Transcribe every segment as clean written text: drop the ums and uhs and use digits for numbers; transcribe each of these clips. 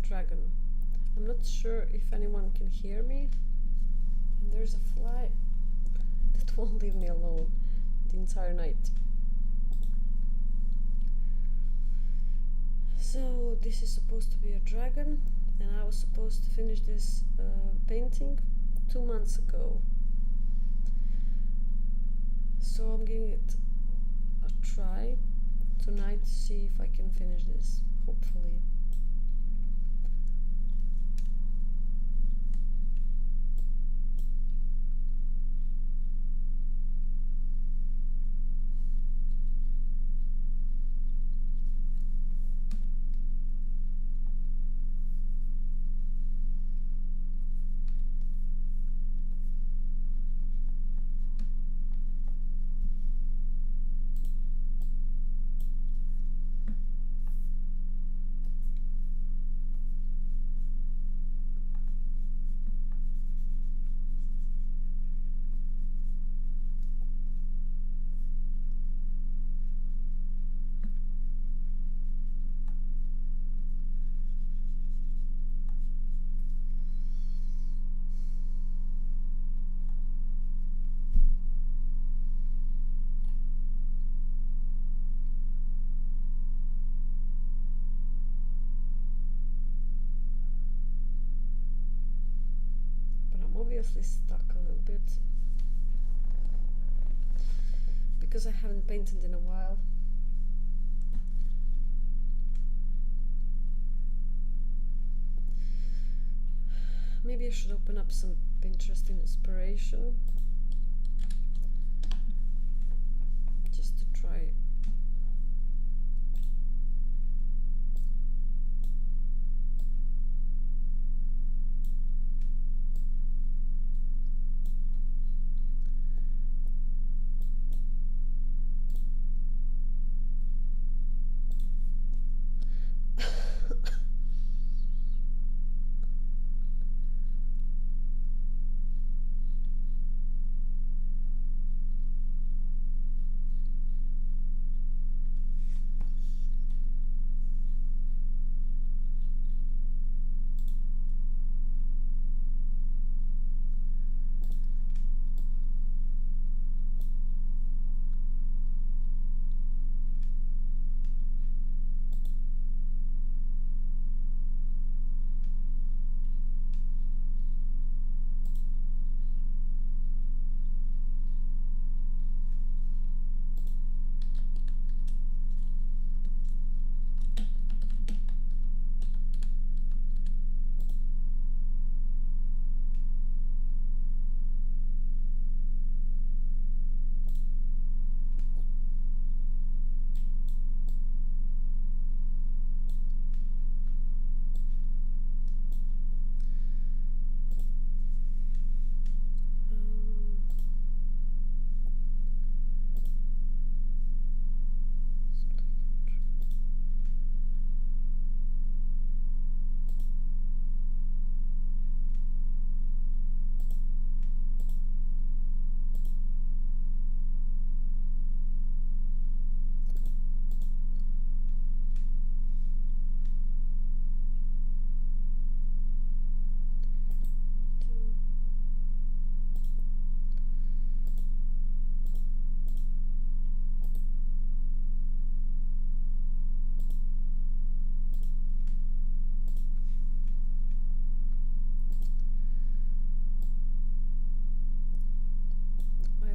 dragon. I'm not sure if anyone can hear me. And there's a fly that won't leave me alone the entire night. So this is supposed to be a dragon, and I was supposed to finish this painting 2 months ago. So I'm giving it a try tonight to see if I can finish this, hopefully. Obviously stuck a little bit because I haven't painted in a while. Maybe I should open up some Pinterest inspiration just to try.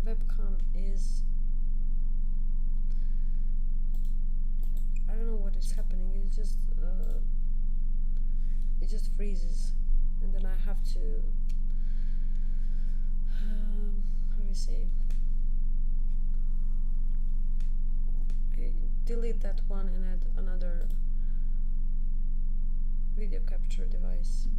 Webcam is, I don't know what is happening. It just freezes, and then I have to how do you say, I delete that one and add another video capture device.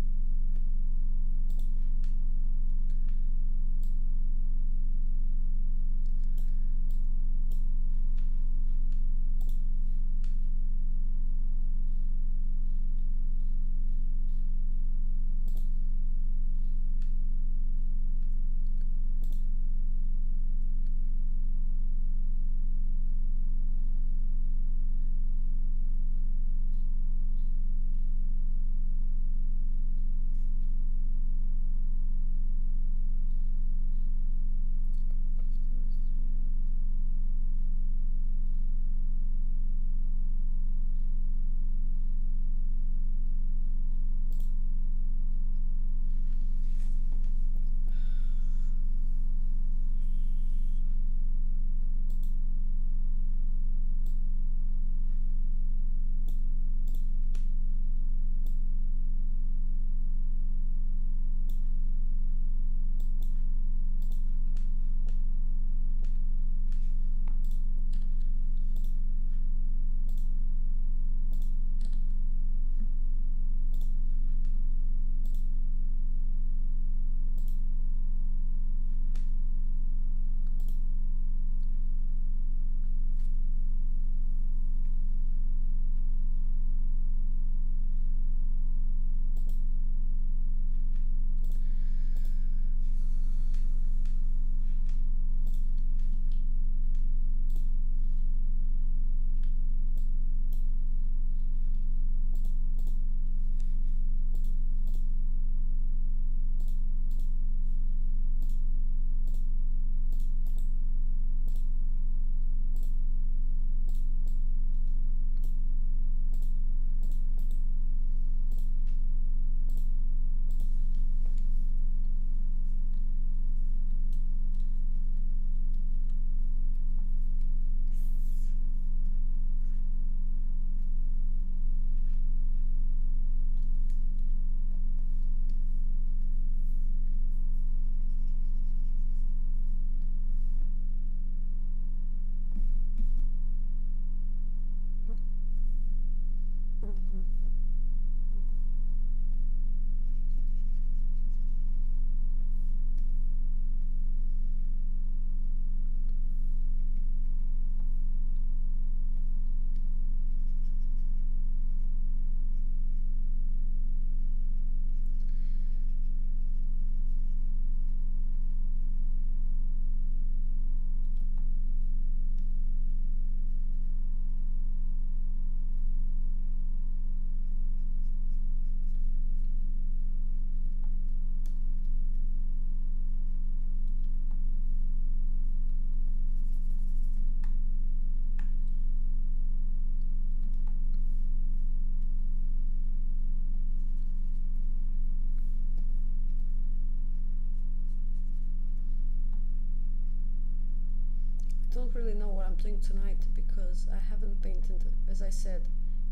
don't really know what I'm doing tonight because I haven't painted, as I said,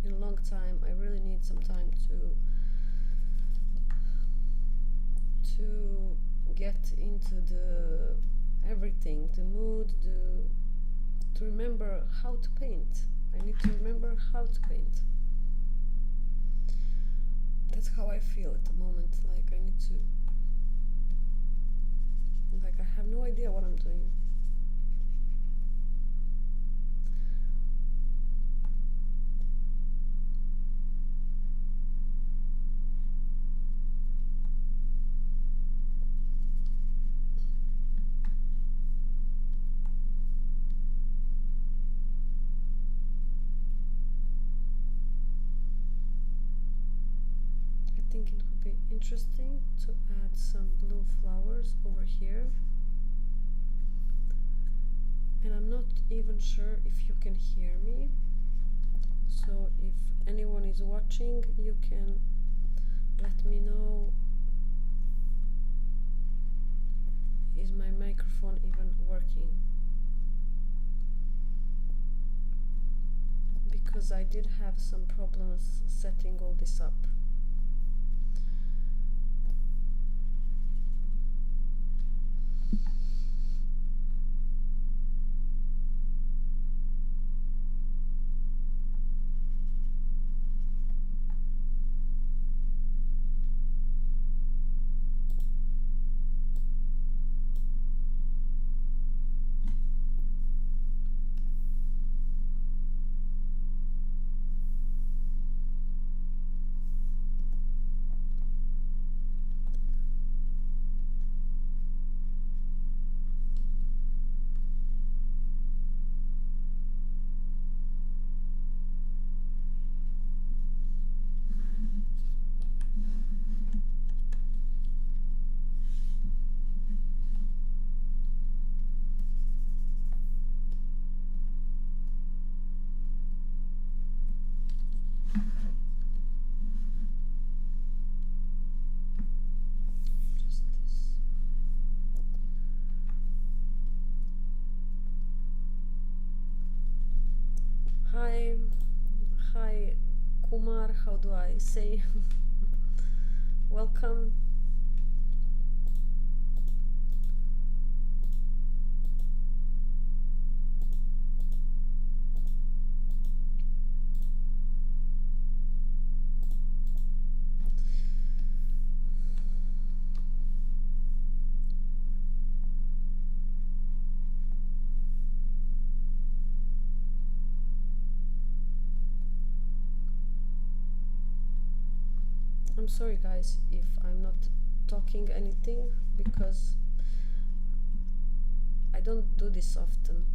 in a long time. I really need some time to get into the everything, the mood, to remember how to paint. I need to remember how to paint. That's how I feel at the moment. Like I need to, like I have no idea what I'm doing. I think it would be interesting to add some blue flowers over here. And I'm not even sure if you can hear me. So if anyone is watching, you can let me know. Is my microphone even working? Because I did have some problems setting all this up. Just this. Hi, hi, Kumar. How do I say? Welcome. I'm sorry, guys, if I'm not talking anything because I don't do this often.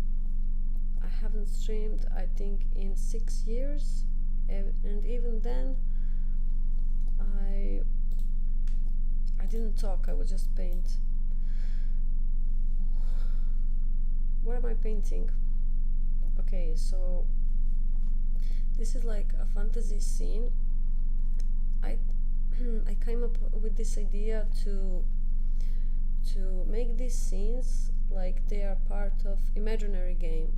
I haven't streamed, I think, in 6 years, and even then, I I didn't talk. I would just paint. What am I painting? Okay, so this is like a fantasy scene. I I came up with this idea to make these scenes like they are part of imaginary game.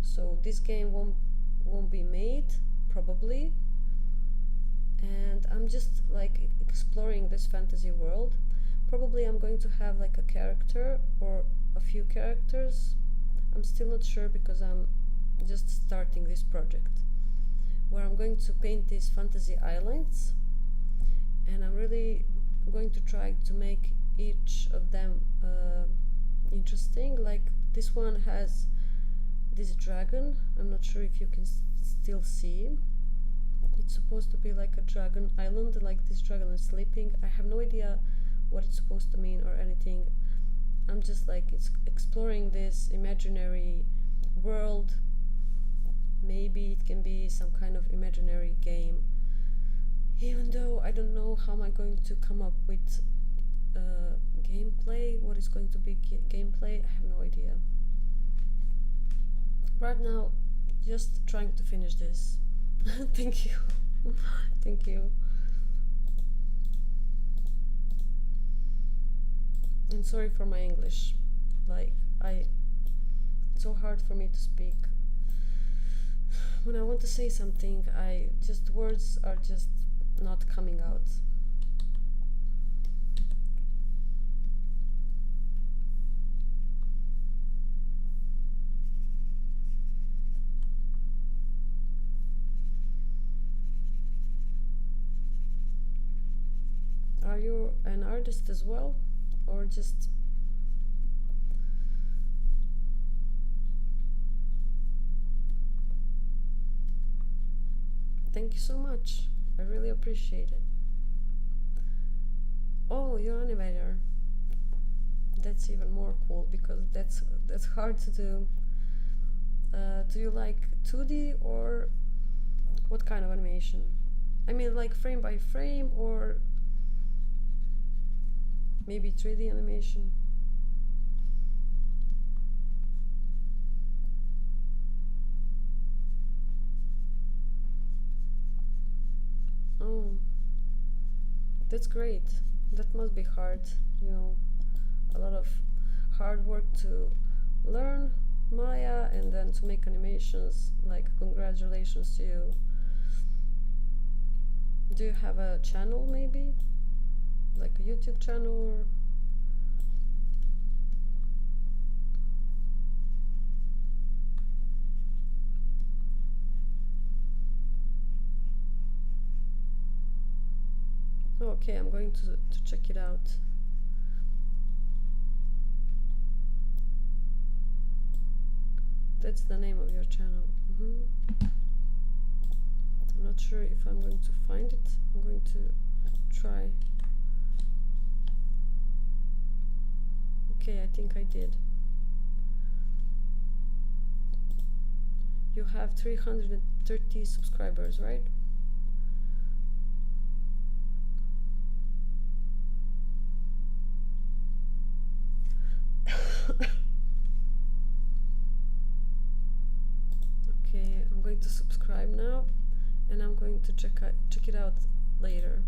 So this game won't be made probably, and I'm just like exploring this fantasy world. Probably I'm going to have like a character or a few characters. I'm still not sure because I'm just starting this project where I'm going to paint these fantasy islands, and I'm really going to try to make each of them interesting. Like this one has this dragon. I'm not sure if you can still see. It's supposed to be like a dragon island, like this dragon is sleeping. I have no idea what it's supposed to mean or anything. I'm just like it's exploring this imaginary world. Maybe it can be some kind of imaginary game. Even though I don't know how am I going to come up with gameplay, what is going to be gameplay, I have no idea. Right now, just trying to finish this. Thank you. Thank you. And sorry for my English. Like, so hard for me to speak. When I want to say something, I just words are just not coming out. Are you an artist as well, or just thank you so much. I really appreciate it. Oh, you're an animator. That's even more cool because that's hard to do. Do you like 2D or what kind of animation? I mean, like frame by frame or maybe 3D animation? Oh, that's great. That must be hard, you know, a lot of hard work to learn Maya and then to make animations. Like, congratulations to you. Do you have a channel maybe? Like a YouTube channel or oh, okay, I'm going to check it out. That's the name of your channel. I'm not sure if I'm going to find it. I'm going to try. Okay, I think I did. You have 330 subscribers, right? Okay, I'm going to subscribe now and I'm going to check it out later.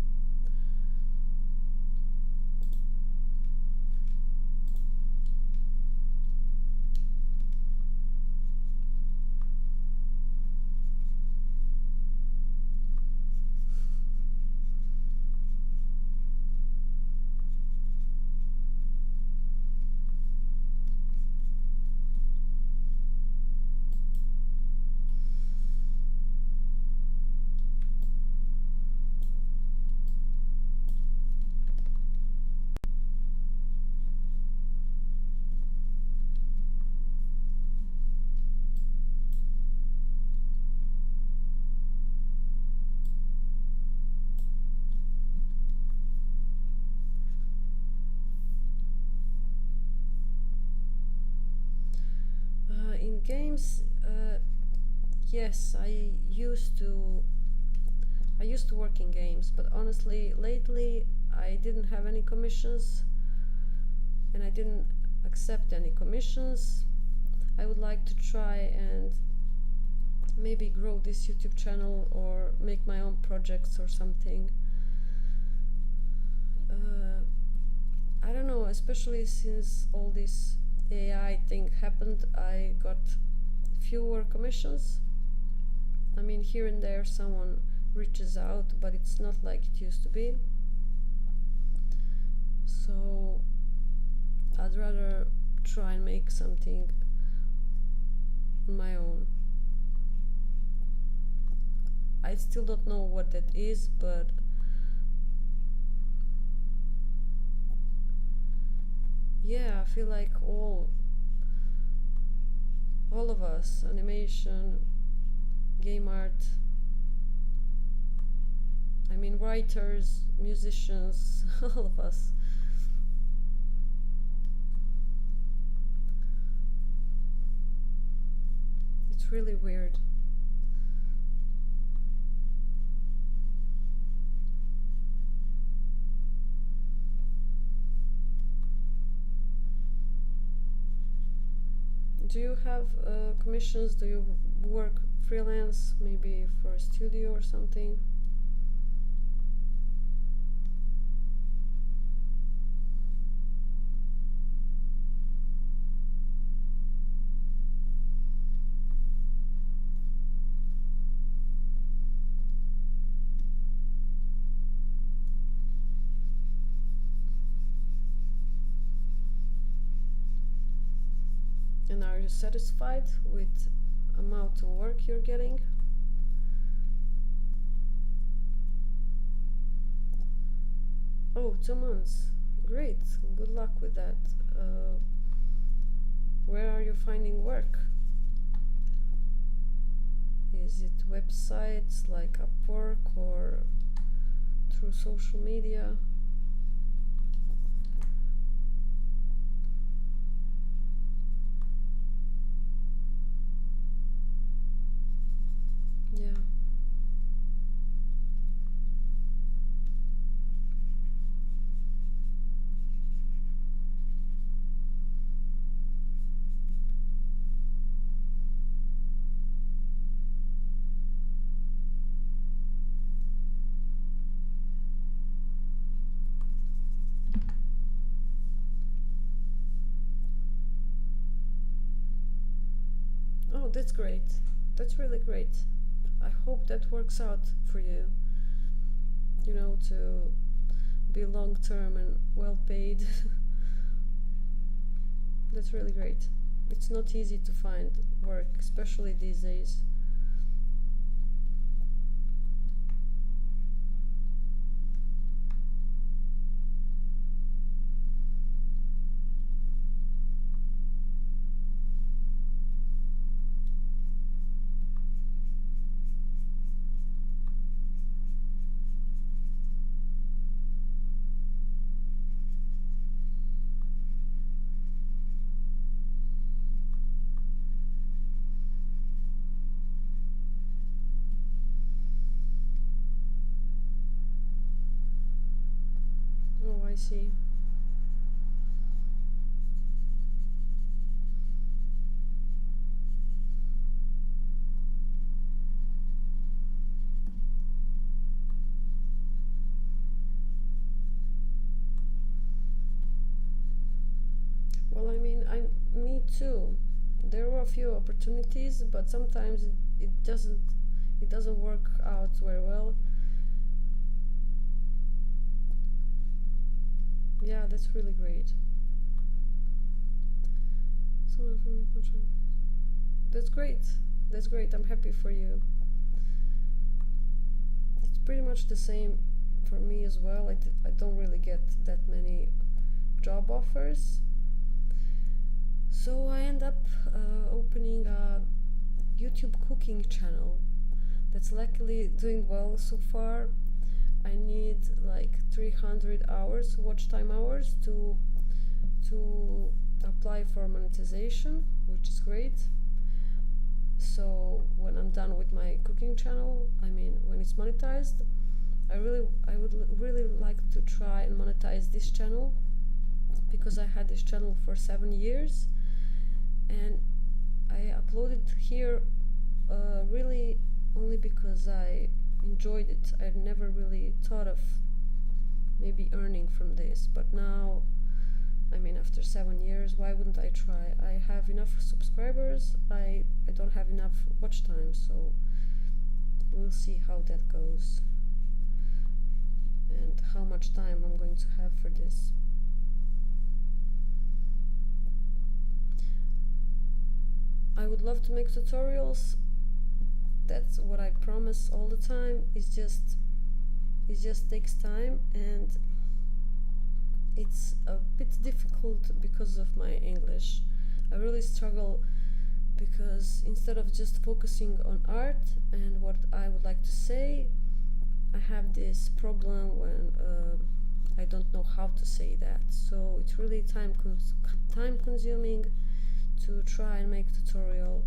In games, yes, I used to work in games, but honestly, lately I didn't have any commissions and I didn't accept any commissions. I would like to try and maybe grow this YouTube channel or make my own projects or something. I don't know, especially since all this AI thing happened, I got fewer commissions. I mean, here and there someone reaches out, but it's not like it used to be. So I'd rather try and make something on my own. I still don't know what that is, but yeah, I feel like all of us, animation, game art, I mean writers, musicians, all of us. It's really weird. Do you have commissions? Do you work freelance, maybe for a studio or something? And are you satisfied with amount of work you're getting? Oh, 2 months. Great. Good luck with that. Where are you finding work? Is it websites like Upwork or through social media? Yeah. Oh, that's great. That's really great. I hope that works out for you. To be long term and well paid. That's really great. It's not easy to find work, especially these days. Oh, I see. Well, me too. There were a few opportunities, but sometimes it doesn't work out very well. Yeah, that's really great. Someone from your country. That's great. That's great. I'm happy for you. It's pretty much the same for me as well. I don't really get that many job offers. So I end up opening a YouTube cooking channel that's luckily doing well so far. I need like 300 hours watch time hours to apply for monetization, which is great. So when I'm done with my cooking channel, when it's monetized, I would really like to try and monetize this channel, because I had this channel for 7 years, and I uploaded here really only because I enjoyed it. I never really thought of maybe earning from this, but now, after 7 years, why wouldn't I try? I have enough subscribers. I don't have enough watch time, so we'll see how that goes and how much time I'm going to have for this. I would love to make tutorials. That's what I promise all the time. It just takes time, and it's a bit difficult because of my English. I really struggle because instead of just focusing on art and what I would like to say, I have this problem when I don't know how to say that. So it's really time consuming to try and make tutorial,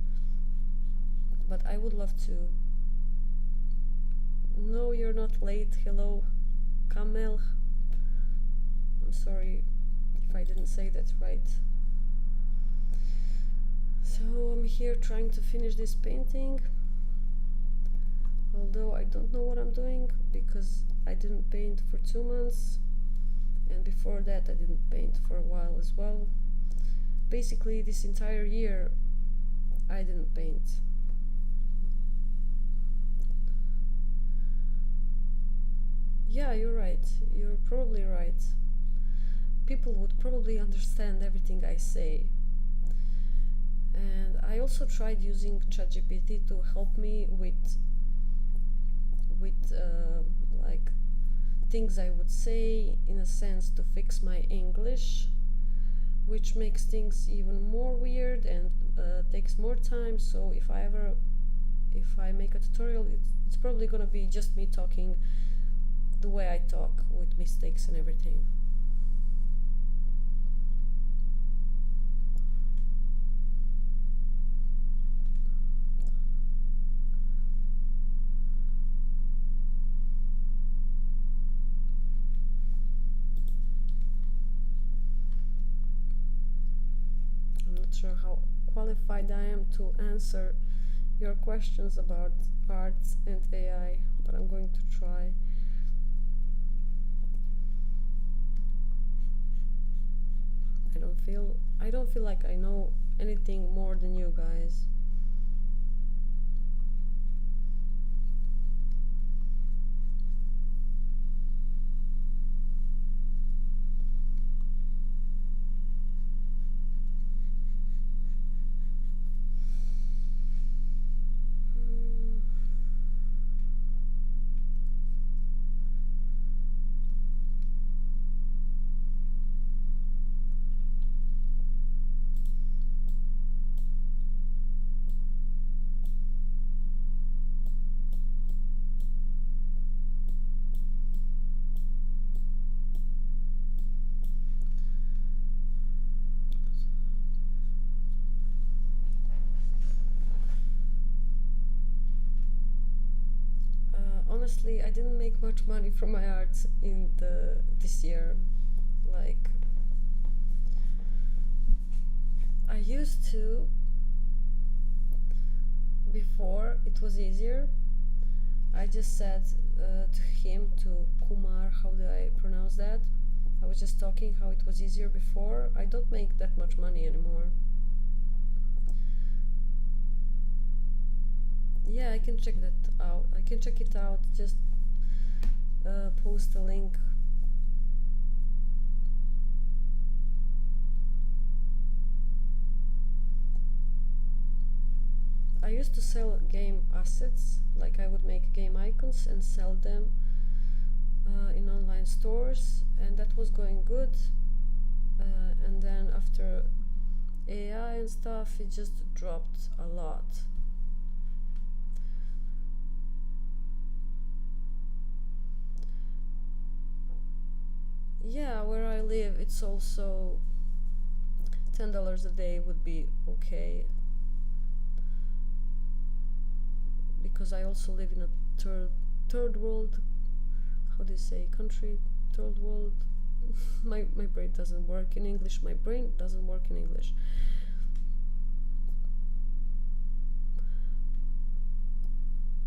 but I would love to. No, you're not late. Hello, Kamel. I'm sorry if I didn't say that right. So I'm here trying to finish this painting, although I don't know what I'm doing because I didn't paint for 2 months, and before that I didn't paint for a while as well. Basically, this entire year I didn't paint. Yeah, you're right. You're probably right. People would probably understand everything I say. also tried using ChatGPT to help me with like things I would say, in a sense, to fix my English, which makes things even more weird and takes more time. So if I make a tutorial, it's probably gonna be just me talking the way I talk with mistakes and everything. I'm not sure how qualified I am to answer your questions about arts and AI, but I'm going to try. I don't feel like I know anything more than you guys. Hmm. Honestly, I didn't make much money from my art in the this year. Like, I used to before. It was easier. I just said to him, to Kumar, how do I pronounce that? I was just talking how it was easier before. I don't make that much money anymore. Yeah, I can check that out. I can check it out. Just post a link. I used to sell game assets, like I would make game icons and sell them in online stores, and that was going good. And then after AI and stuff, it just dropped a lot. Yeah, where I live, it's also $10 a day would be okay, because I also live in a third world. How do you say country? Third world. My brain doesn't work in English. My brain doesn't work in English.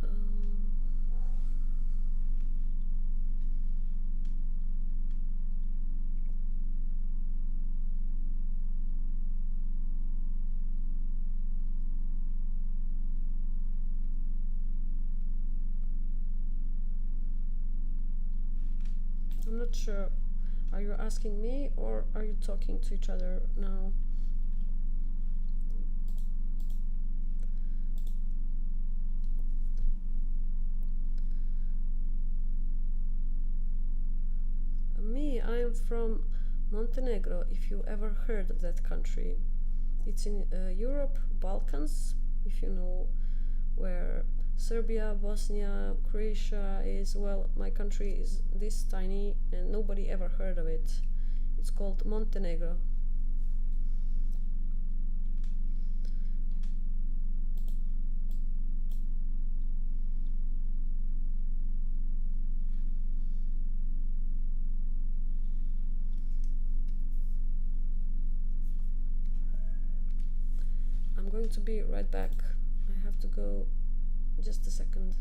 Um, I'm not sure. Are you asking me or are you talking to each other now? Me, I am from Montenegro, if you ever heard of that country. It's in Europe, Balkans, if you know where Serbia, Bosnia, Croatia is. Well, my country is this tiny and nobody ever heard of it. It's called Montenegro. I'm going to be right back. I have to go just a second.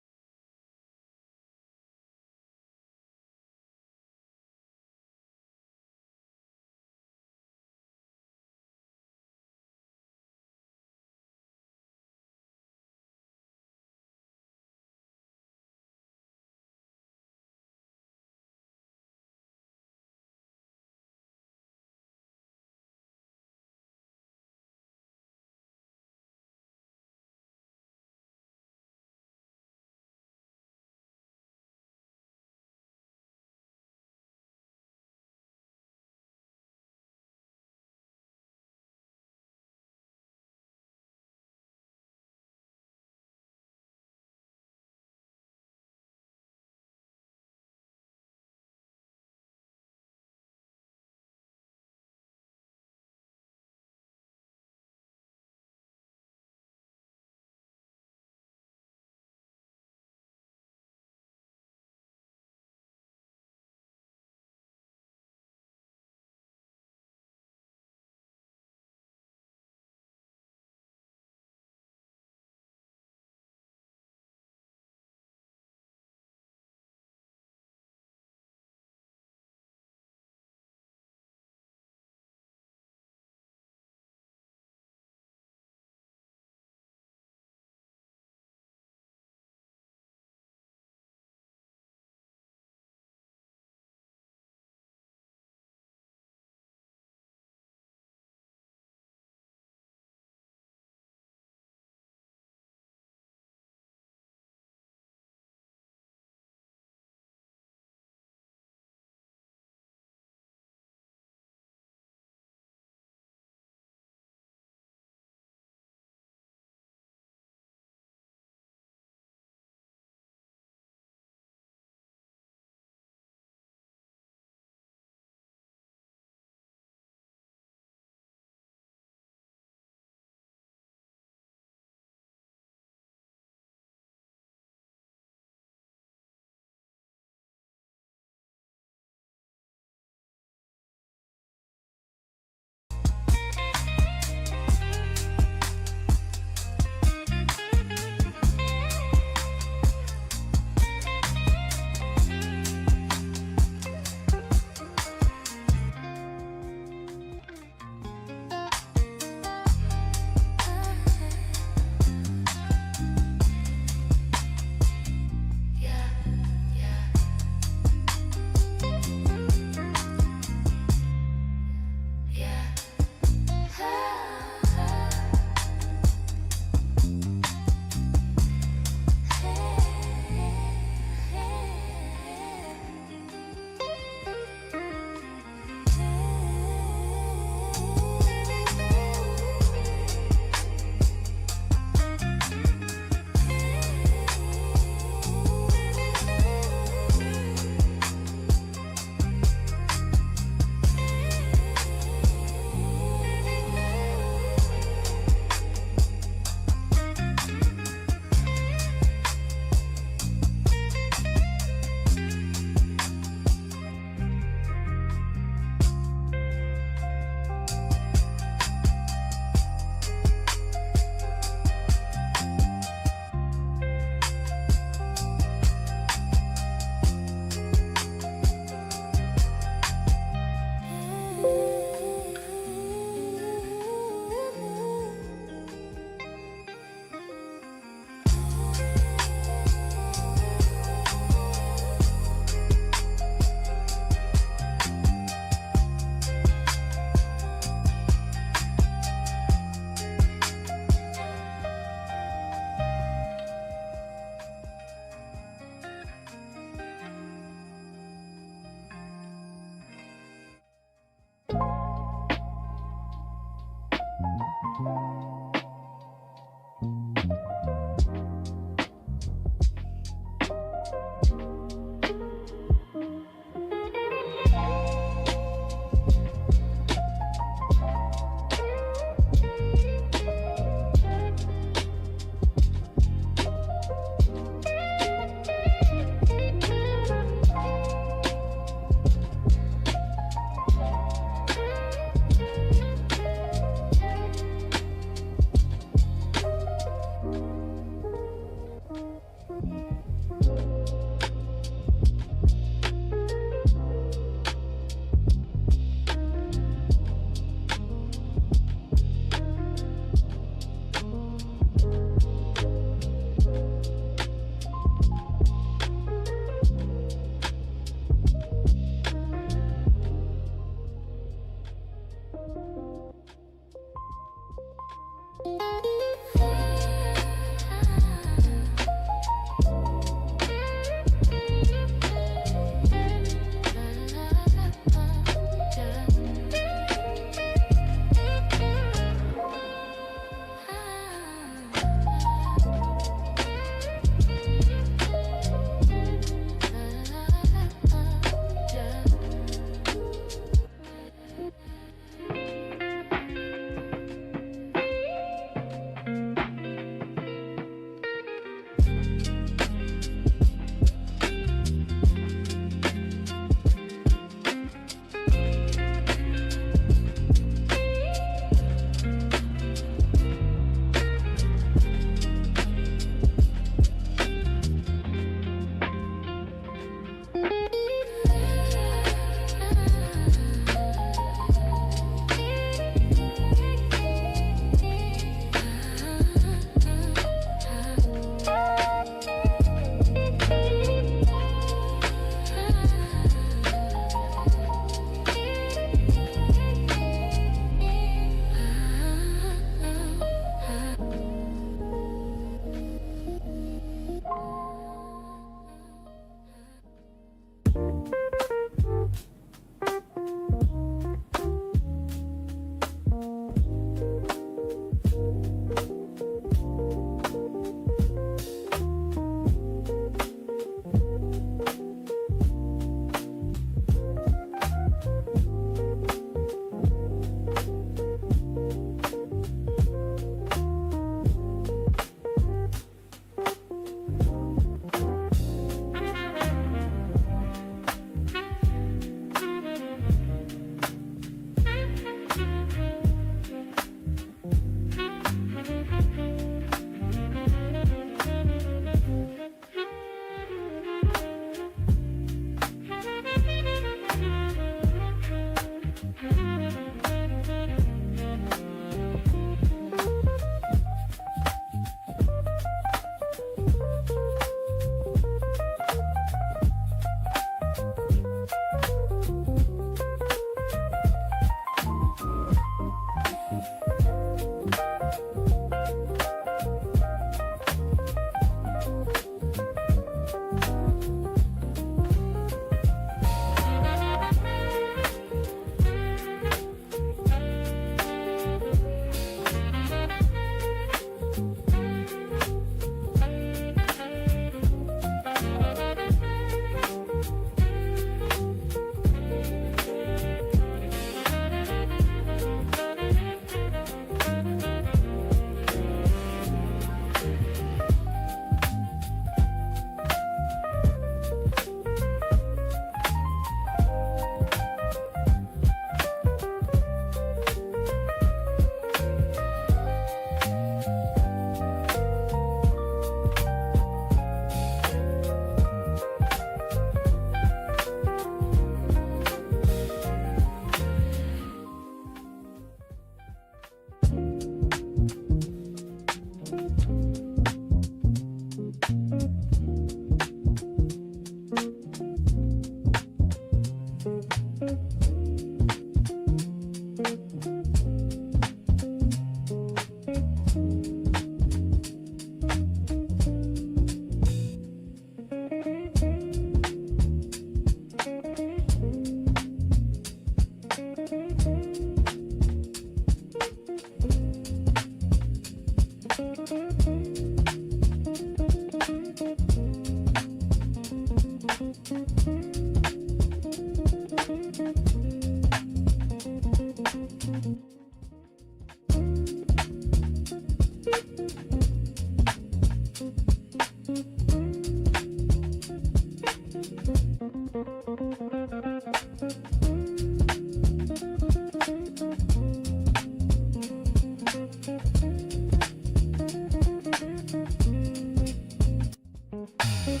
Oh,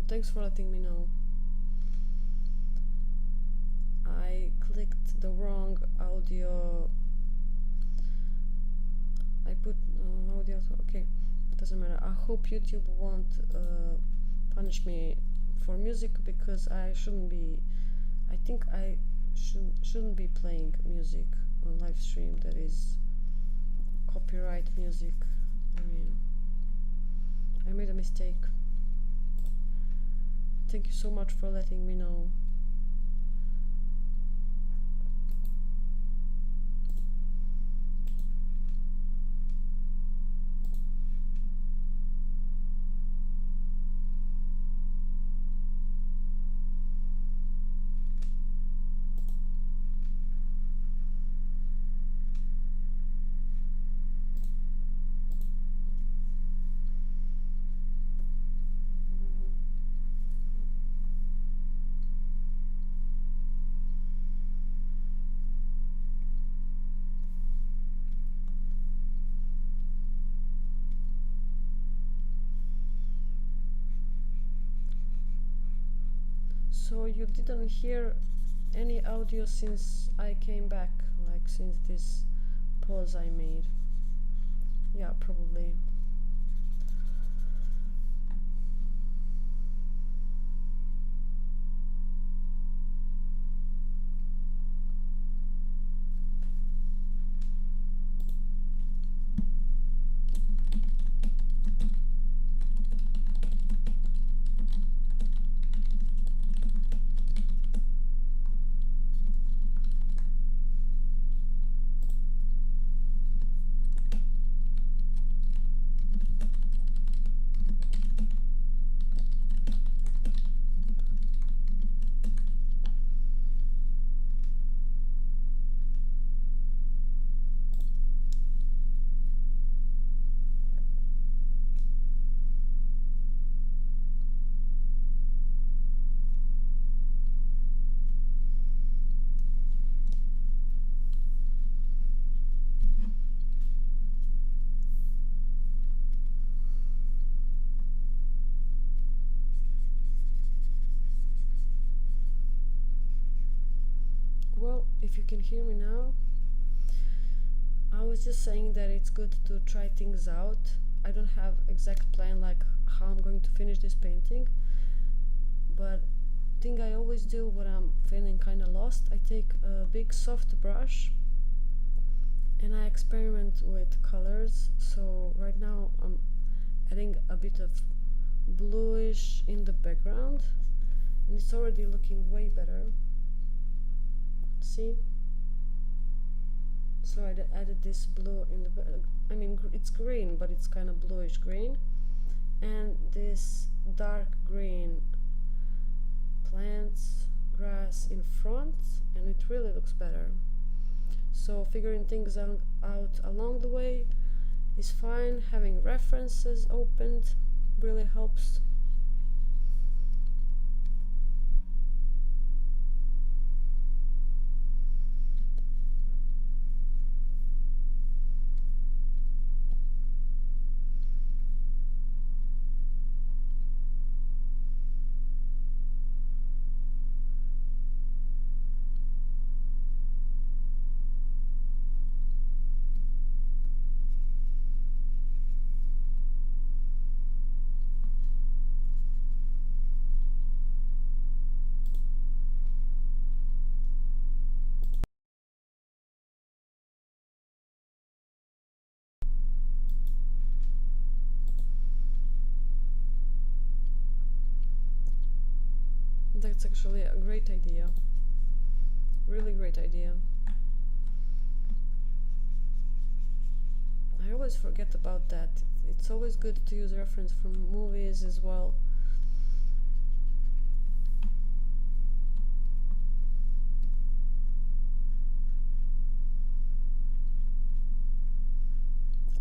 thanks for letting me know. I clicked the wrong audio. I put audio. Okay, doesn't matter. I hope YouTube won't punish me for music, because I shouldn't be. I think I shouldn't be playing music on live stream that is copyright music. I mean, I made a mistake. Thank you so much for letting me know. So you didn't hear any audio since I came back, like since this pause I made? Yeah, probably. Well, if you can hear me now, I was just saying that it's good to try things out. I don't have exact plan like how I'm going to finish this painting, but thing I always do when I'm feeling kind of lost, I take a big soft brush and I experiment with colors. So right now I'm adding a bit of bluish in the background, and it's already looking way better. See? So I added this blue in the I mean it's green, but it's kind of bluish green, and this dark green plants, grass in front, and it really looks better. So figuring things out along the way is fine. Having references opened really helps. That's actually a great idea. Really great idea. I always forget about that. It's always good to use reference from movies as well.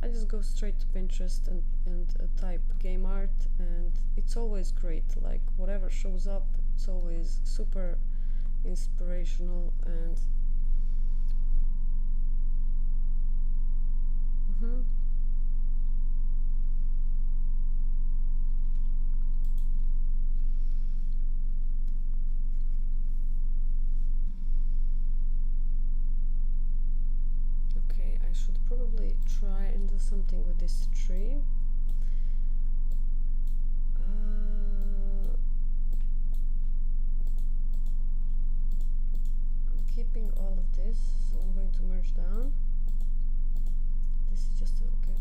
I just go straight to Pinterest and type game art, and it's always great. Like whatever shows up, it's always super inspirational and okay, I should probably try and do something with this tree. I'm keeping all of this, so I'm going to merge down. This is just okay.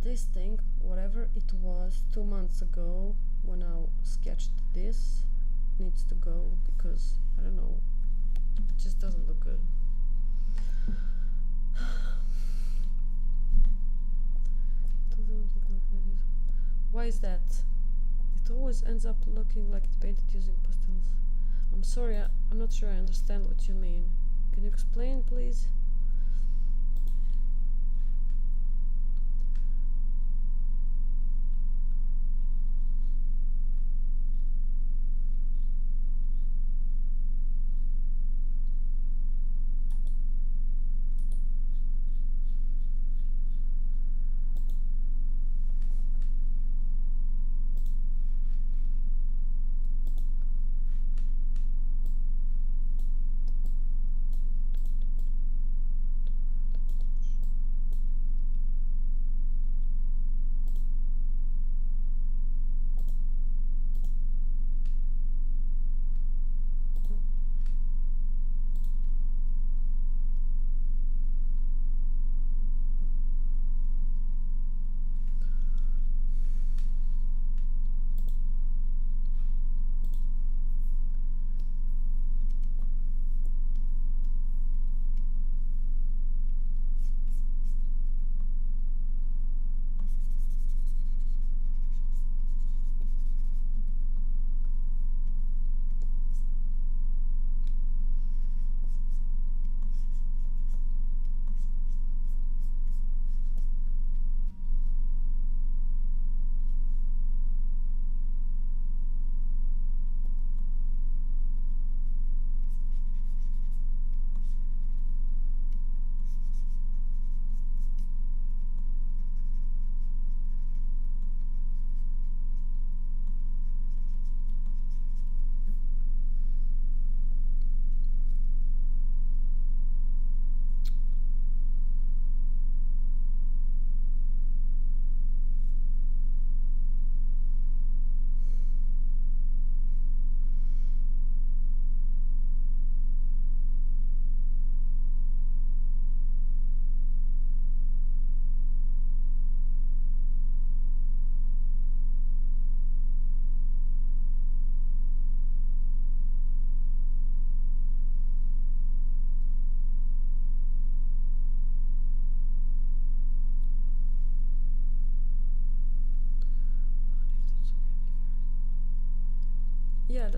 This thing, whatever it was 2 months ago when I sketched this, needs to go because I don't know, it just doesn't look good. Why is that? It always ends up looking like it's painted using pastels. I'm sorry, I'm not sure I understand what you mean. Can you explain, please?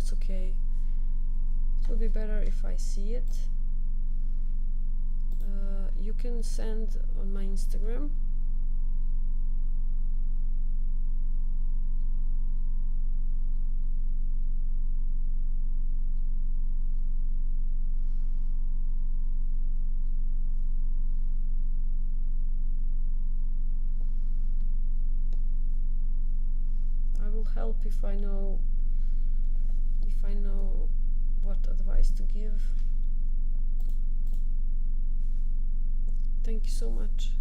that's okay. It would be better if I see it. You can send on my Instagram. I will help if I know what advice to give. Thank you so much.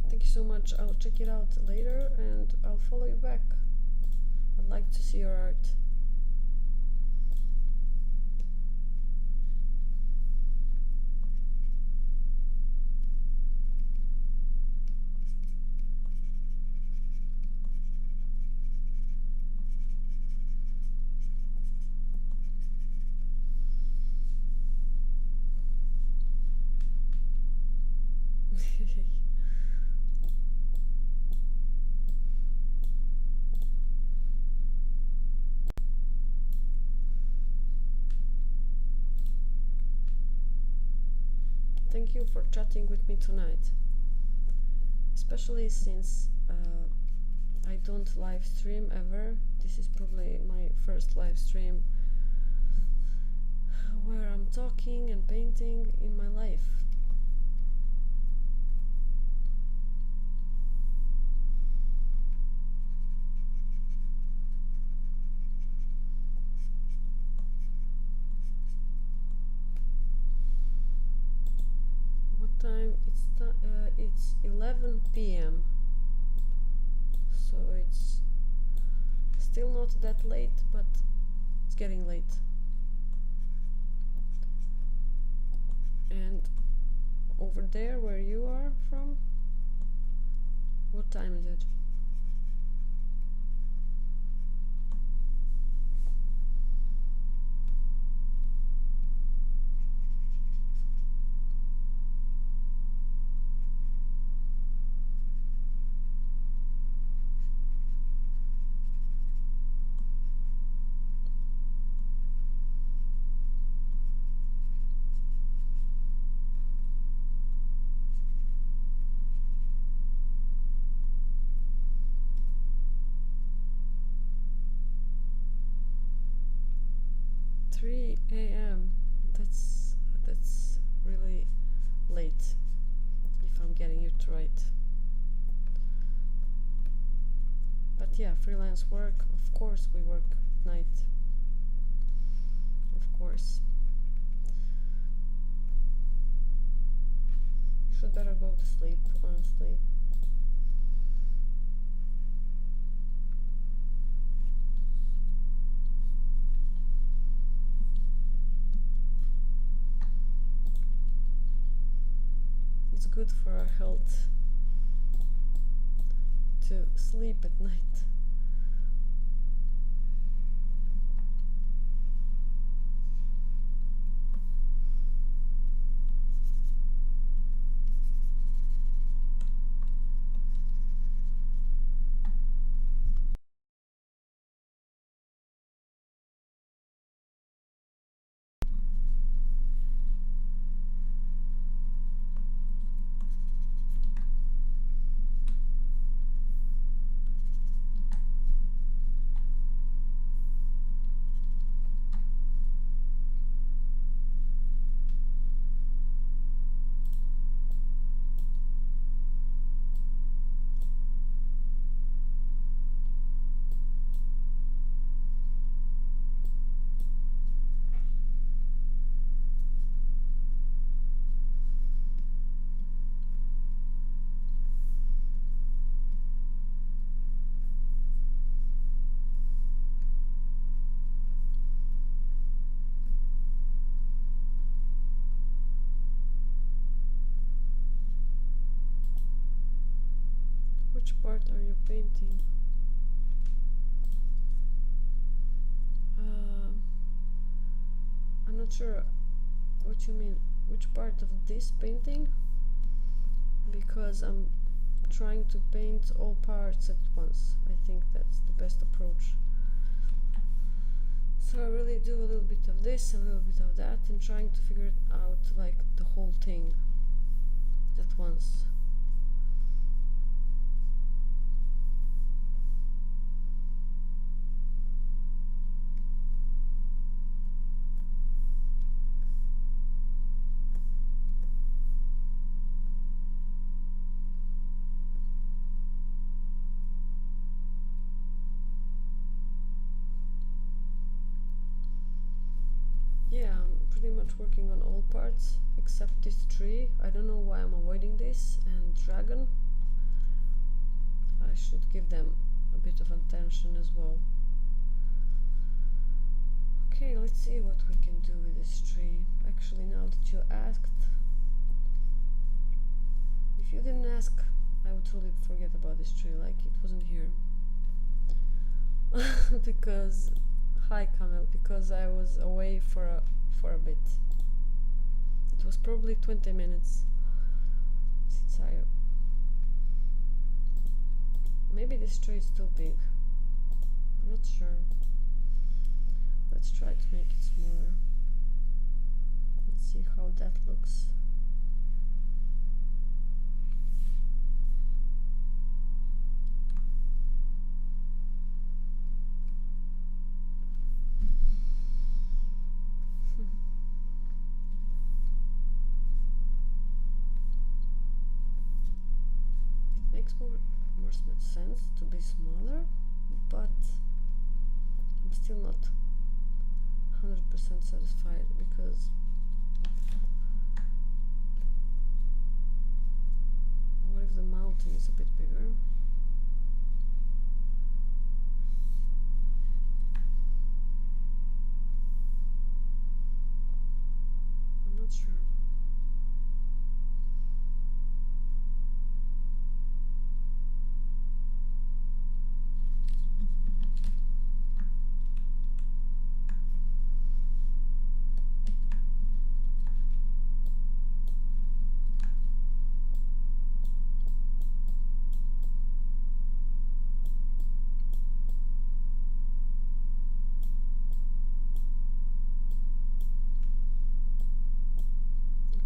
Thank you so much. I'll check it out later and I'll follow you back. I'd like to see your art. Thank you for chatting with me tonight, especially since I don't live stream ever. This is probably my first live stream where I'm talking and painting in my life. Time it's 11 p.m. so it's still not that late, but it's getting late. And over there where you are from, what time is it? A.m. That's really late, if I'm getting it right. But yeah, freelance work, of course we work at night. Of course. You should better go to sleep, honestly. It's good for our health to sleep at night. Which part are you painting? I'm not sure what you mean. Which part of this painting? Because I'm trying to paint all parts at once. I think that's the best approach. So I really do a little bit of this, a little bit of that, and trying to figure it out, like the whole thing at once. Yeah, I'm pretty much working on all parts except this tree. I don't know why I'm avoiding this, and dragon. I should give them a bit of attention as well. Okay, let's see what we can do with this tree. Actually, now that you asked, if you didn't ask, I would totally forget about this tree, like it wasn't here. Because, hi Kamel, because I was away for a bit. It was probably 20 minutes since I... Maybe this tree is too big. I'm not sure. Let's try to make it smaller. Let's see how that looks. It makes more sense to be smaller, but I'm still not 100% satisfied, because what if the mountain is a bit bigger? I'm not sure.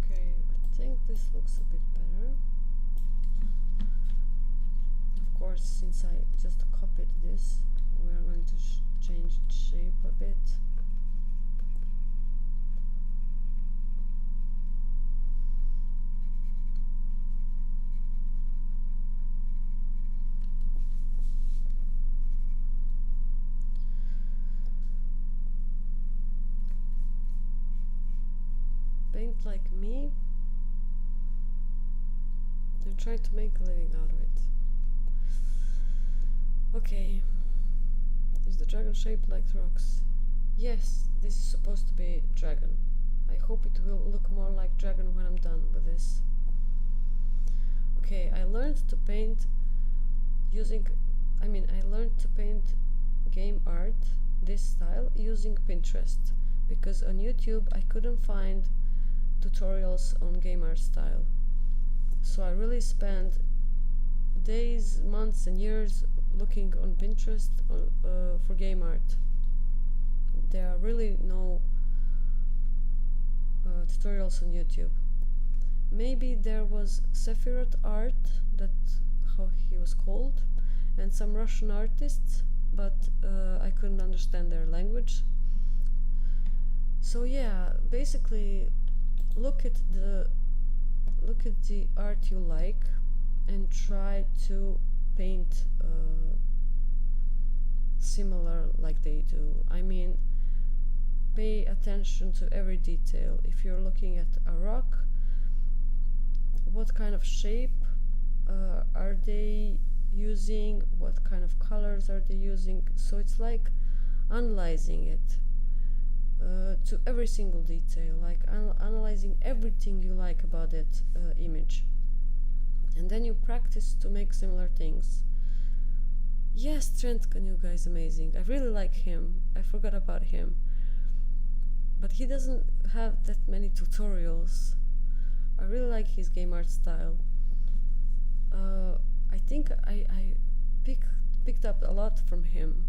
Okay, I think this looks a bit better. Of course, since I just copied this, we are going to change its shape a bit. Paint like me and try to make a living out of it. Okay, is the dragon shaped like rocks? Yes, this is supposed to be dragon. I hope it will look more like dragon when I'm done with this. Okay, I learned to paint game art, this style, using Pinterest, because on YouTube I couldn't find tutorials on game art style. So I really spent days, months and years looking on Pinterest for game art. There are really no tutorials on YouTube. Maybe there was Sephiroth art, that how he was called, and some Russian artists, but I couldn't understand their language. So yeah, basically look at the art you like and try to paint similar like they do. I mean, pay attention to every detail. If you're looking at a rock, what kind of shape are they using, what kind of colors are they using? So it's like analyzing it to every single detail, like analyzing everything you like about that image, and then you practice to make similar things. Yes, Trent Kanuga is amazing. I really like him. I forgot about him, but he doesn't have that many tutorials. I really like his game art style. I think I picked up a lot from him.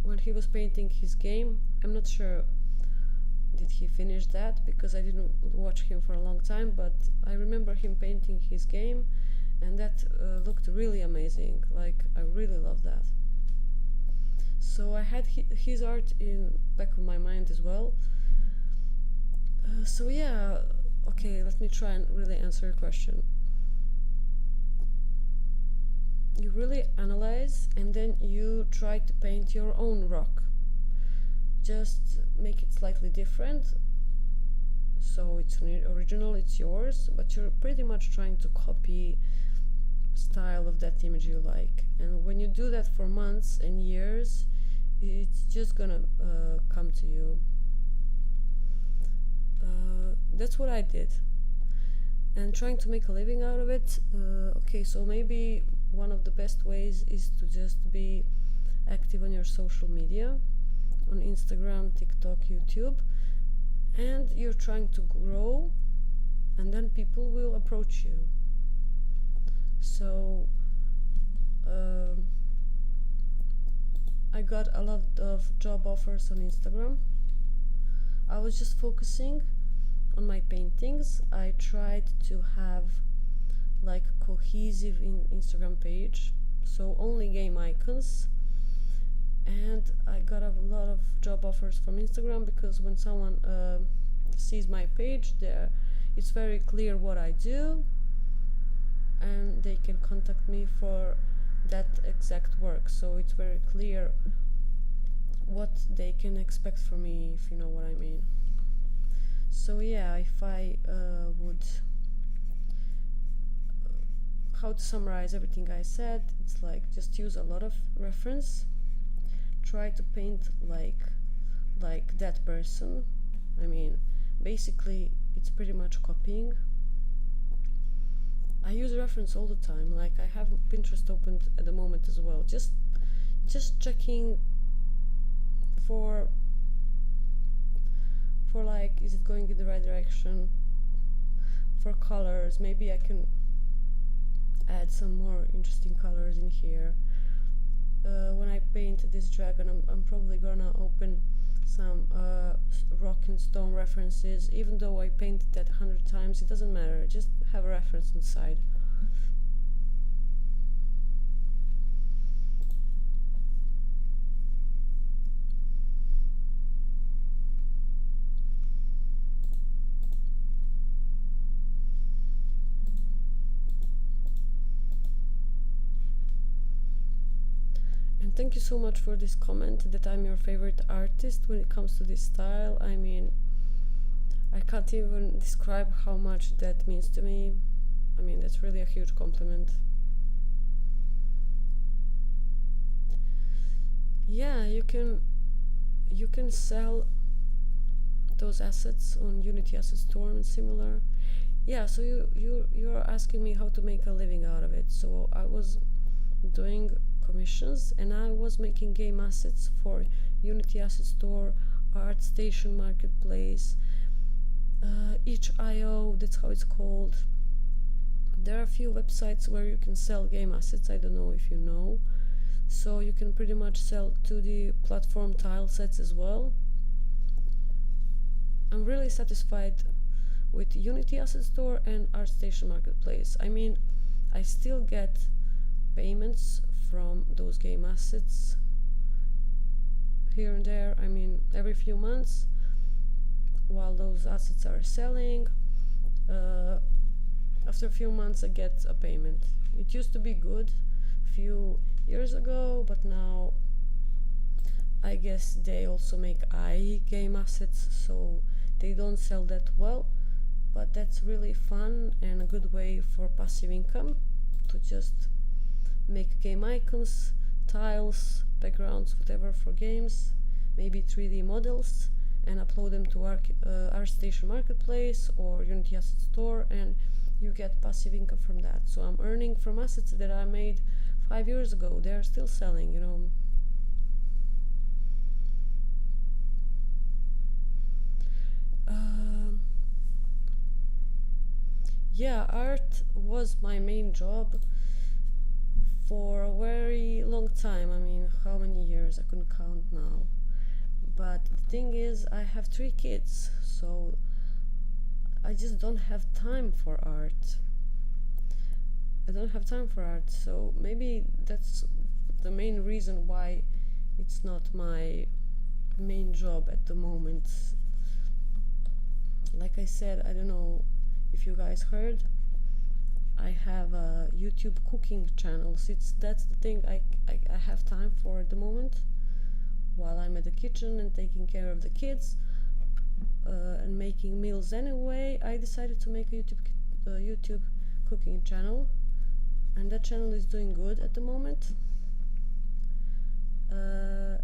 when he was painting his game. I'm not sure did he finish that because I didn't watch him for a long time, but I remember him painting his game, and that looked really amazing. Like, I really love that. So I had his art in back of my mind as well. So yeah, okay, let me try and really answer your question. You really analyze and then you try to paint your own rock. Just make it slightly different, so it's original, it's yours, but you're pretty much trying to copy style of that image you like. And when you do that for months and years, it's just gonna come to you. That's what I did, and trying to make a living out of it. Okay, so maybe one of the best ways is to just be active on your social media, on Instagram, TikTok, YouTube, and you're trying to grow, and then people will approach you. So I got a lot of job offers on Instagram. I was just focusing on my paintings. I tried to have like cohesive Instagram page, so only game icons, and I got a lot of job offers from Instagram because when someone sees my page there, it's very clear what I do, and they can contact me for that exact work. So it's very clear what they can expect from me, if you know what I mean. So yeah, if I would how to summarize everything I said, it's like just use a lot of reference, try to paint like that person. I mean, basically it's pretty much copying. I use reference all the time. Like, I have Pinterest opened at the moment as well, just checking for like, is it going in the right direction, for colors. Maybe I can add some more interesting colors in here. When I paint this dragon, I'm probably gonna open some rock and stone references. Even though I painted that 100 times, it doesn't matter, just have a reference inside. And thank you so much for this comment that I'm your favorite artist when it comes to this style. I mean, I can't even describe how much that means to me. I mean, that's really a huge compliment. Yeah, you can sell those assets on Unity Asset Store and similar. Yeah, so you're asking me how to make a living out of it. So I was doing commissions and I was making game assets for Unity Asset Store, ArtStation Marketplace, itch.io, that's how it's called. There are a few websites where you can sell game assets, I don't know if you know. So you can pretty much sell 2D platform tile sets as well. I'm really satisfied with Unity Asset Store and ArtStation Marketplace. I mean, I still get payments from those game assets here and there. I mean, every few months while those assets are selling. After a few months I get a payment. It used to be good a few years ago, but now I guess they also make AI game assets, so they don't sell that well, but that's really fun and a good way for passive income, to just make game icons, tiles, backgrounds, whatever for games, maybe 3D models, and upload them to ArtStation Marketplace or Unity Asset Store, and you get passive income from that. So I'm earning from assets that I made 5 years ago. They are still selling, you know. Yeah, art was my main job for a very long time. I mean, how many years? I couldn't count now. But the thing is, I have 3 kids, so I just don't have time for art. I don't have time for art, so maybe that's the main reason why it's not my main job at the moment. Like I said, I don't know if you guys heard, I have a YouTube cooking channel. So that's the thing I have time for at the moment, while I'm at the kitchen and taking care of the kids and making meals anyway. I decided to make a YouTube cooking channel, and that channel is doing good at the moment.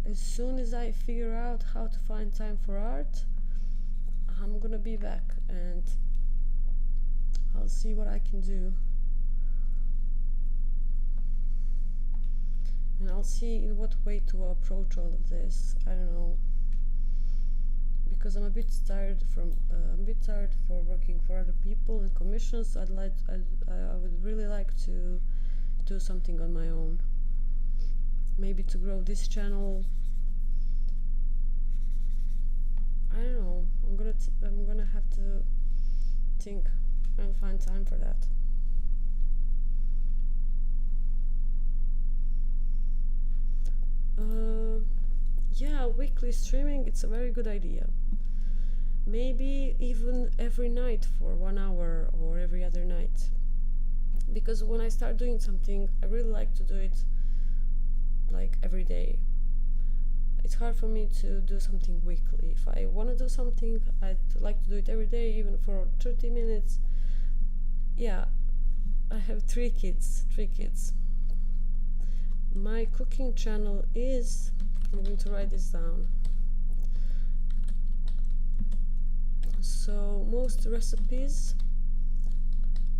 As soon as I figure out how to find time for art, I'm gonna be back and I'll see what I can do. And I'll see in what way to approach all of this. I don't know, because I'm a bit tired for working for other people and commissions. I would really like to do something on my own. Maybe to grow this channel. I don't know. I'm gonna have to think and find time for that. Yeah, weekly streaming, it's a very good idea. Maybe even every night for 1 hour or every other night. Because when I start doing something, I really like to do it like every day. It's hard for me to do something weekly. If I want to do something, I'd like to do it every day, even for 30 minutes. Yeah, I have 3 kids. My cooking channel is, I'm going to write this down. So most recipes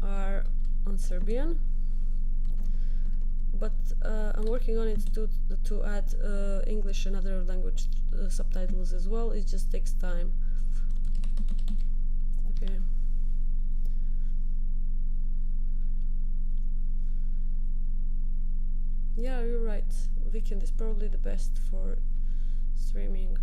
are on Serbian, but I'm working on it to add English and other language subtitles as well. It just takes time. Okay. Yeah, you're right. Weekend is probably the best for streaming.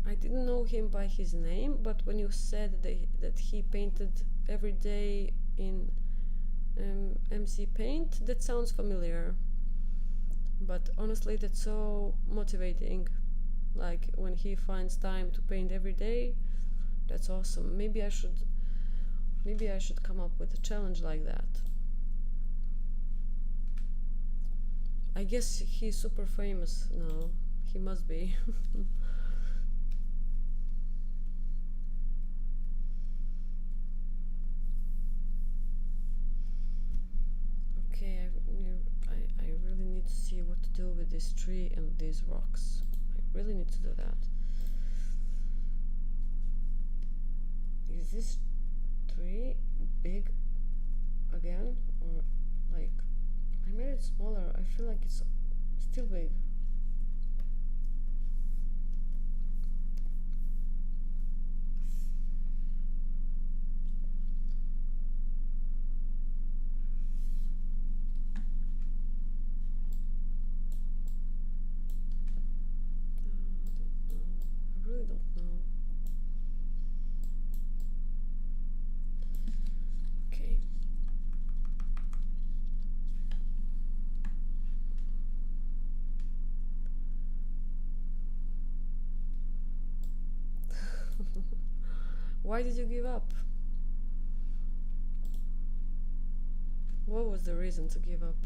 I didn't know him by his name, but when you said that he painted every day in MC Paint, that sounds familiar. But honestly, that's so motivating. Like when he finds time to paint every day, that's awesome. Maybe I should come up with a challenge like that. I guess he's super famous now. He must be. Okay, I really need to see what to do with this tree and these rocks. I really need to do that. Is this tree big again, or like I made it smaller? I feel like it's still big. I really don't know. Okay. Why did you give up? What was the reason to give up?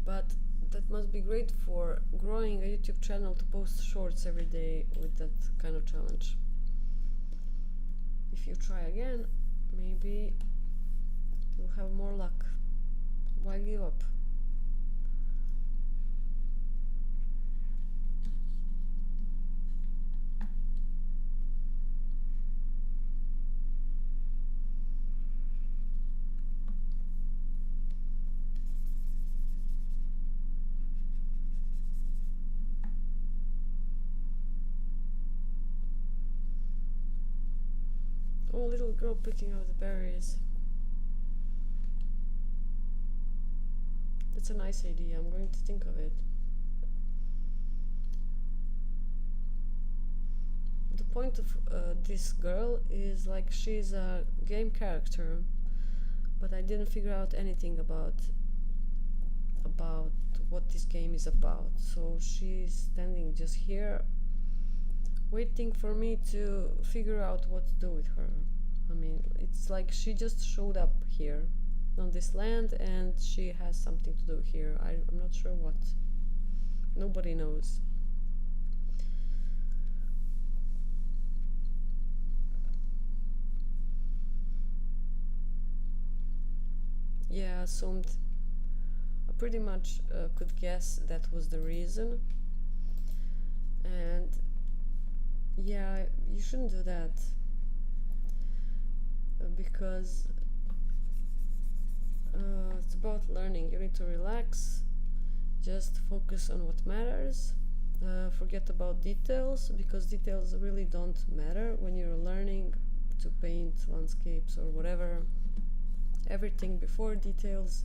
But that must be great for growing a YouTube channel to post shorts every day with that kind of challenge. If you try again, maybe you'll have more luck. Why give up? Oh, little girl picking out the berries. That's a nice idea. I'm going to think of it. The point of this girl is like she's a game character, but I didn't figure out anything about what this game is about. So she's standing just here waiting for me to figure out what to do with her. I mean, it's like she just showed up here on this land and she has something to do here. I'm not sure what. Nobody knows. Yeah, so I pretty much could guess that was the reason. And yeah, you shouldn't do that because it's about learning. You need to relax, just focus on what matters, forget about details, because details really don't matter when you're learning to paint landscapes or whatever. Everything before details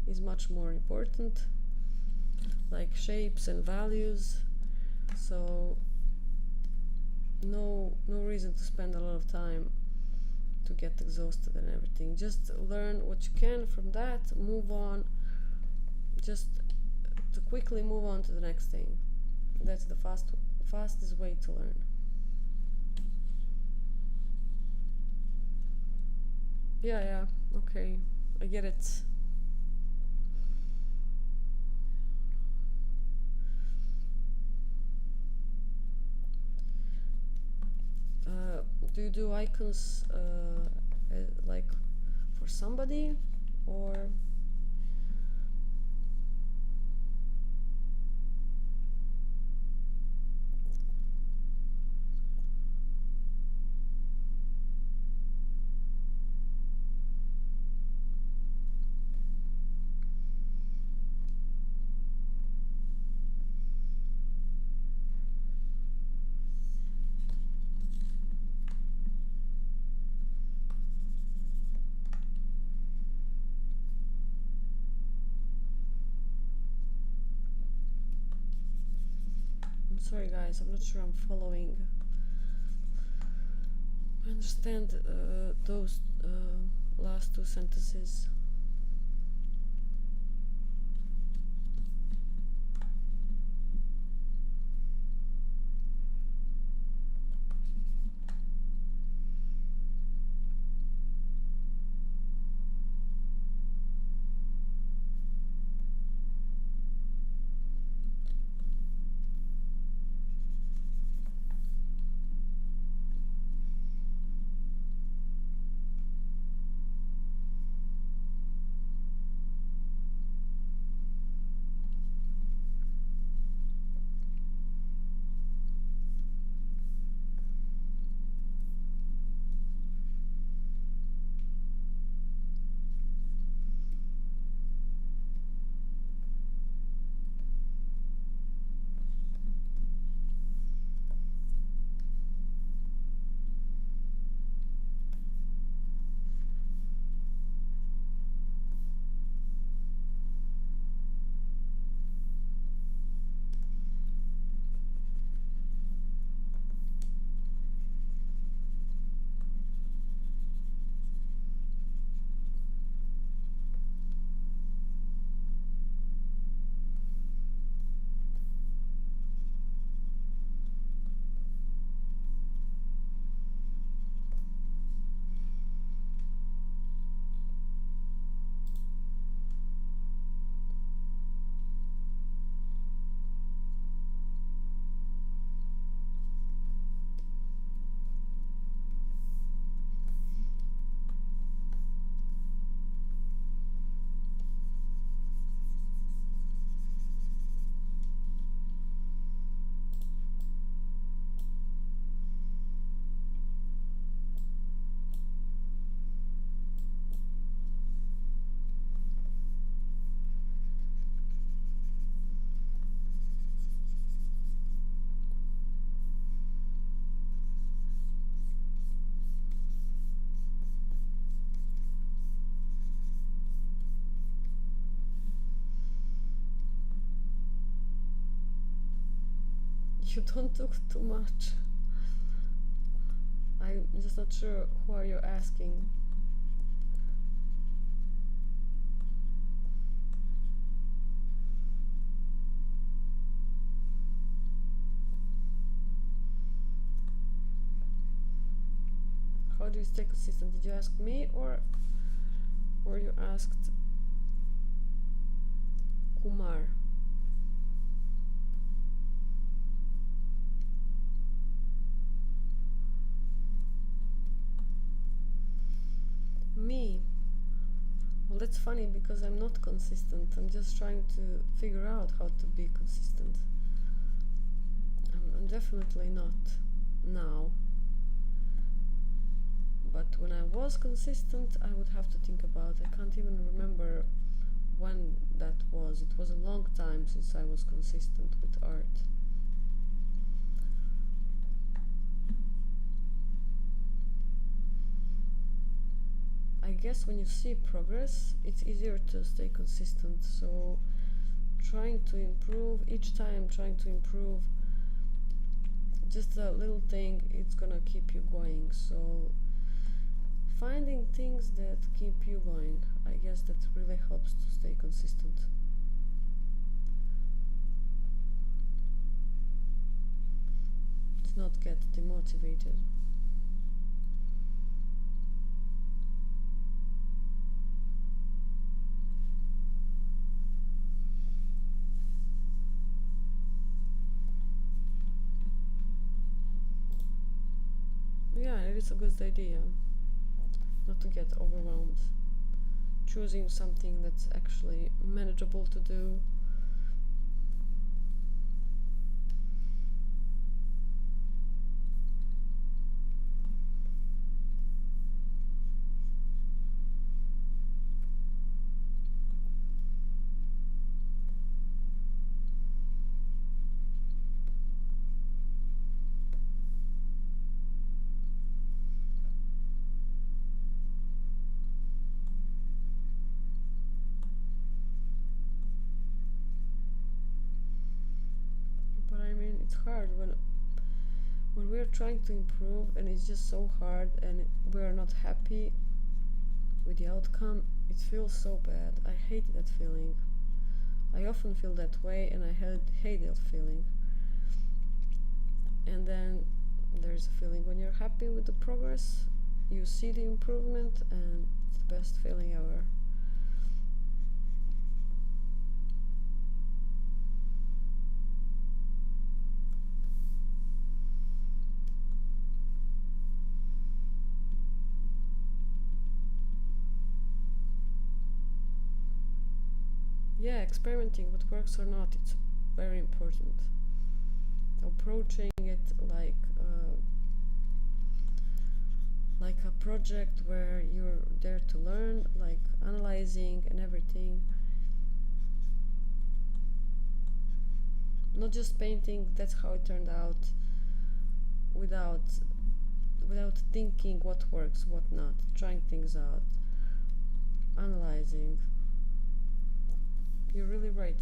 is much more important, like shapes and values. So no reason to spend a lot of time to get exhausted and everything. Just learn what you can from that, move on, just to quickly move on to the next thing. That's the fastest way to learn. Yeah, okay, I get it. Do you do icons like for somebody, or sorry guys, I'm not sure I'm following. I understand those last two sentences. You don't talk too much. I'm just not sure who are you asking. How do you stay consistent? Did you ask me or you asked Kumar? Me? Well, that's funny because I'm not consistent. I'm just trying to figure out how to be consistent. I'm definitely not now. But when I was consistent, I would have to think about. I can't even remember when that was. It was a long time since I was consistent with art. I guess when you see progress, it's easier to stay consistent. So trying to improve each time, trying to improve just a little thing, it's gonna keep you going. So finding things that keep you going, I guess that really helps to stay consistent. To not get demotivated. Yeah, it is a good idea not to get overwhelmed. Choosing something that's actually manageable to do. But I mean, it's hard when we're trying to improve and it's just so hard and we're not happy with the outcome. It feels so bad. I hate that feeling. I often feel that way and I hate that feeling. And then there's a feeling when you're happy with the progress, you see the improvement, and it's the best feeling ever. Yeah, experimenting what works or not, it's very important. Approaching it like a project where you're there to learn, like analyzing and everything. Not just painting, that's how it turned out, without thinking what works, what not, trying things out, analyzing. You're really right.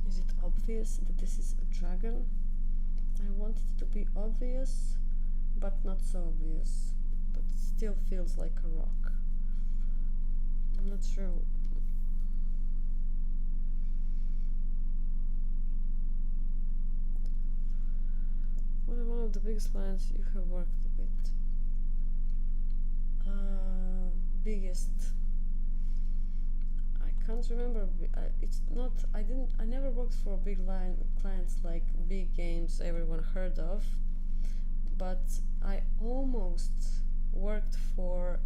Is it obvious that this is a dragon? I want it to be obvious, but not so obvious, but still feels like a rock. I'm not sure. What are one of the biggest clients you have worked with? Biggest. I can't remember. It's not. I didn't. I never worked for big clients like big games everyone heard of. But I almost worked for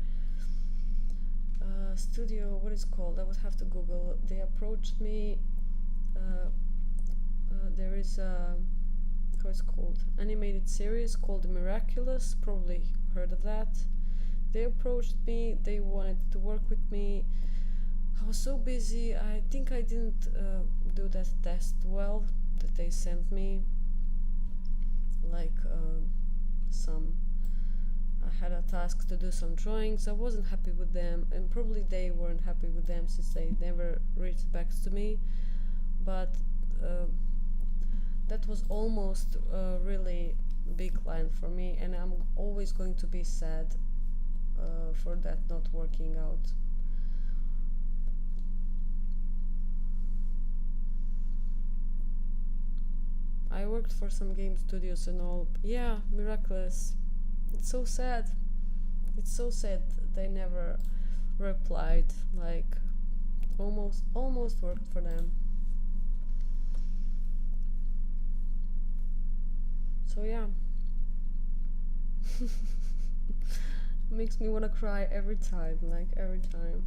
a studio. What is it called? I would have to Google. They approached me. There is a how it's called animated series called Miraculous. Probably heard of that. They approached me. They wanted to work with me. I was so busy. I think I didn't do that test well that they sent me. Like some, I had a task to do some drawings. I wasn't happy with them, and probably they weren't happy with them since they never reached back to me. But uh, that was almost a really big client for me, and I'm always going to be sad for that not working out. I worked for some game studios and all. Yeah, miraculous. It's so sad. It's so sad they never replied. Like almost worked for them. So yeah. Makes me wanna cry every time, like every time.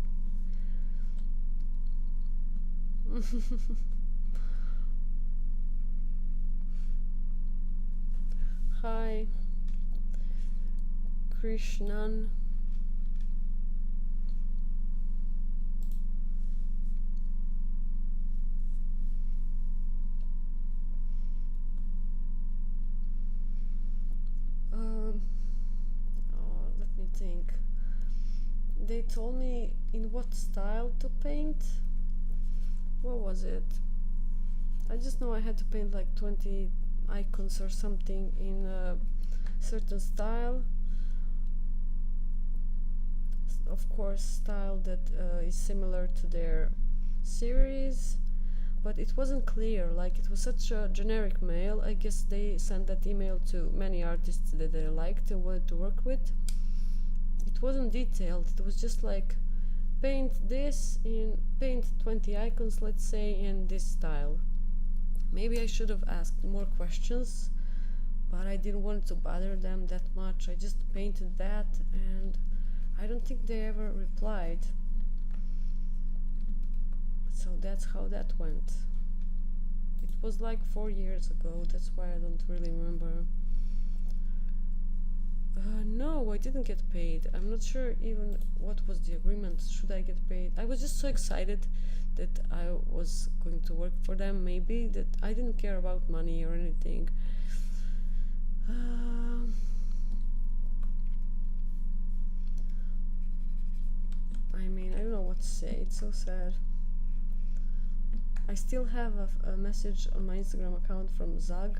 Hi, Krishnan. Um, Let me think. They told me in what style to paint. What was it? I just know I had to paint like 20 icons or something in a certain style. Of course, style that is similar to their series, but it wasn't clear. Like, it was such a generic mail. I guess they sent that email to many artists that they liked and wanted to work with. It wasn't detailed. It was just like, paint 20 icons, let's say, in this style. Maybe I should have asked more questions, but I didn't want to bother them that much. I just painted that, and I don't think they ever replied. So that's how that went. It was like 4 years ago, that's why I don't really remember. No, I didn't get paid. I'm not sure even what was the agreement. Should I get paid? I was just so excited that I was going to work for them, maybe, that I didn't care about money or anything. Uh, I mean, I don't know what to say. It's so sad. I still have a message on my Instagram account from Zag.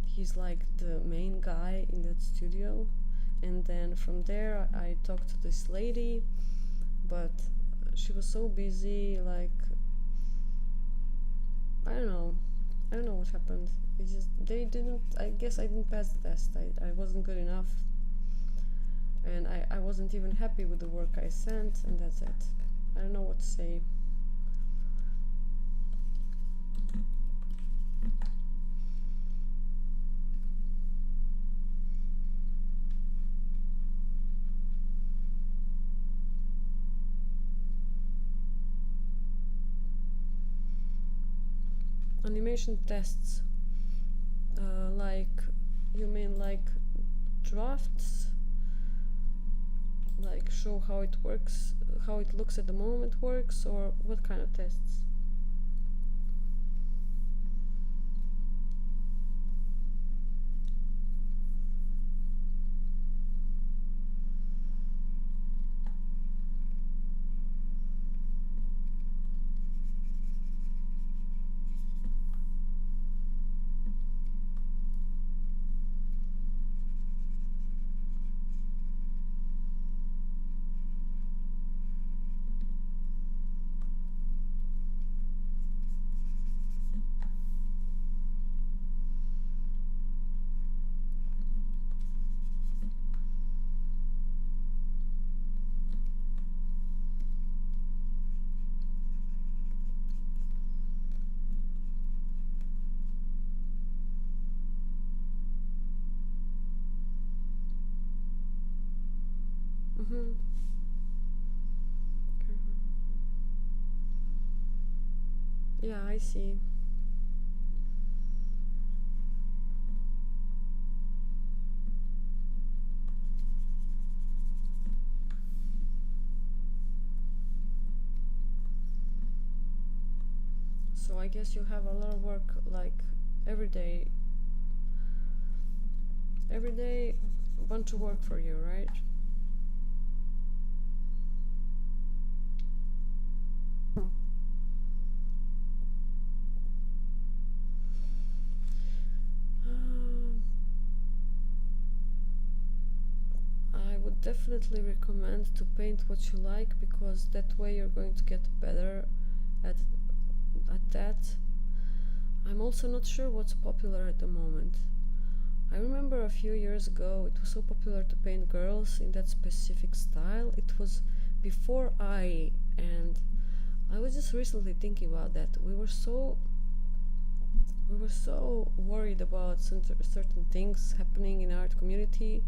He's like the main guy in that studio. And then from there, I talked to this lady, but she was so busy. Like, I don't know. I don't know what happened. It just, they didn't, I guess I didn't pass the test. I wasn't good enough. And I wasn't even happy with the work I sent, and that's it. I don't know what to say. Animation tests. Like, you mean like drafts? Like, show how it works, how it looks at the moment works, or what kind of tests? Mm-hmm. Yeah, I see. So I guess you have a lot of work, like every day. Every day, a bunch of work for you, right? Um, I would definitely recommend to paint what you like, because that way you're going to get better at that. I'm also not sure what's popular at the moment. I remember a few years ago it was so popular to paint girls in that specific style. It was before and I was just recently thinking about that. We were so worried about certain things happening in art community,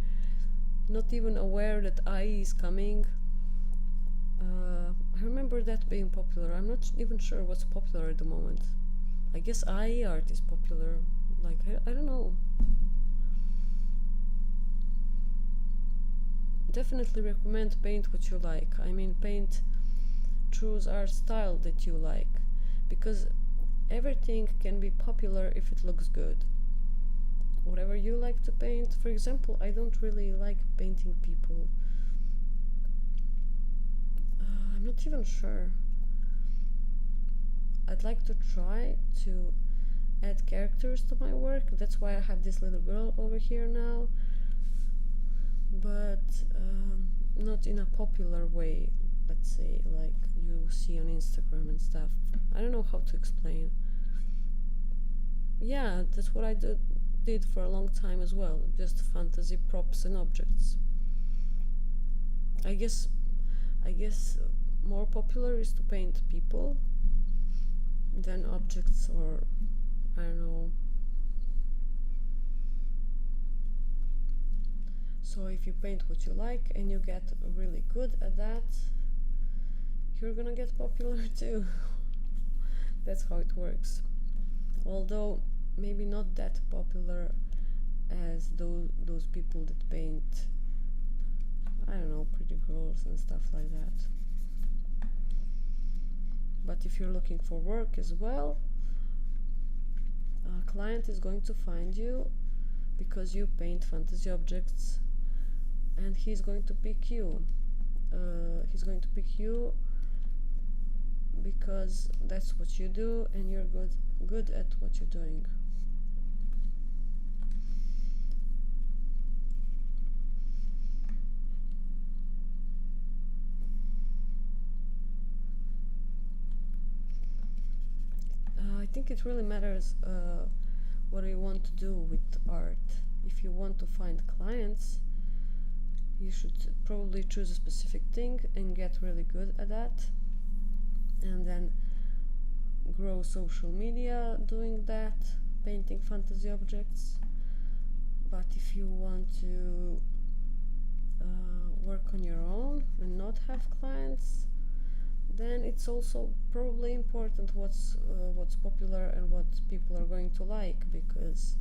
not even aware that IE is coming. I remember that being popular. I'm not even sure what's popular at the moment. I guess IE art is popular. Like, I don't know. Definitely recommend paint what you like. I mean, choose art style that you like, because everything can be popular if it looks good. Whatever you like to paint. For example, I don't really like painting people. I'm not even sure. I'd like to try to add characters to my work. That's why I have this little girl over here now. But not in a popular way, let's say, like you see on Instagram and stuff. I don't know how to explain. Yeah, that's what I did for a long time as well. Just fantasy props and objects. I guess I guess more popular is to paint people than objects, or I don't know. So if you paint what you like and you get really good at that, you're gonna get popular too. That's how it works. Although maybe not that popular as those people that paint, I don't know, pretty girls and stuff like that. But if you're looking for work as well, a client is going to find you because you paint fantasy objects, and he's going to pick you. He's going to pick you because that's what you do and you're good at what you're doing. I think it really matters what you want to do with art. If you want to find clients, you should probably choose a specific thing and get really good at that, and then grow social media doing that, painting fantasy objects. But if you want to work on your own and not have clients, then it's also probably important what's popular and what people are going to like, because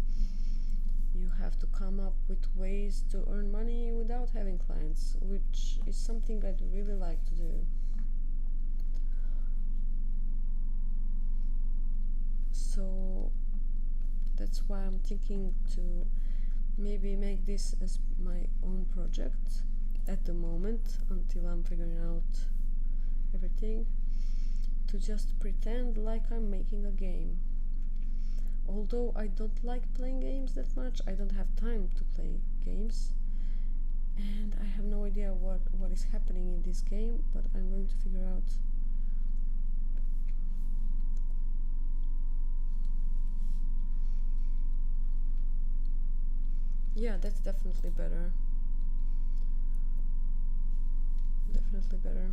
you have to come up with ways to earn money without having clients, which is something I'd really like to do. So that's why I'm thinking to maybe make this as my own project at the moment, until I'm figuring out everything, to just pretend like I'm making a game. Although I don't like playing games that much, I don't have time to play games, and I have no idea what is happening in this game, but I'm going to figure out. Yeah, that's definitely better. Definitely better.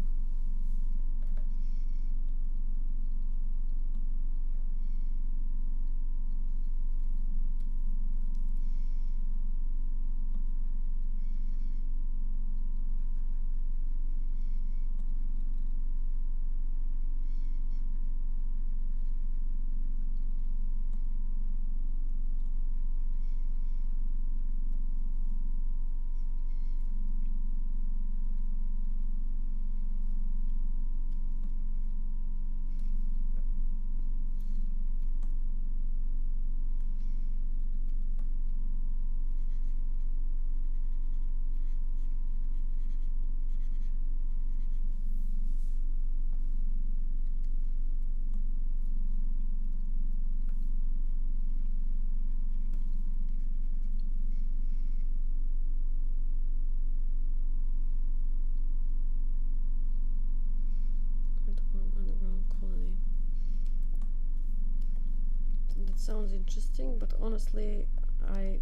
It sounds interesting, but honestly, I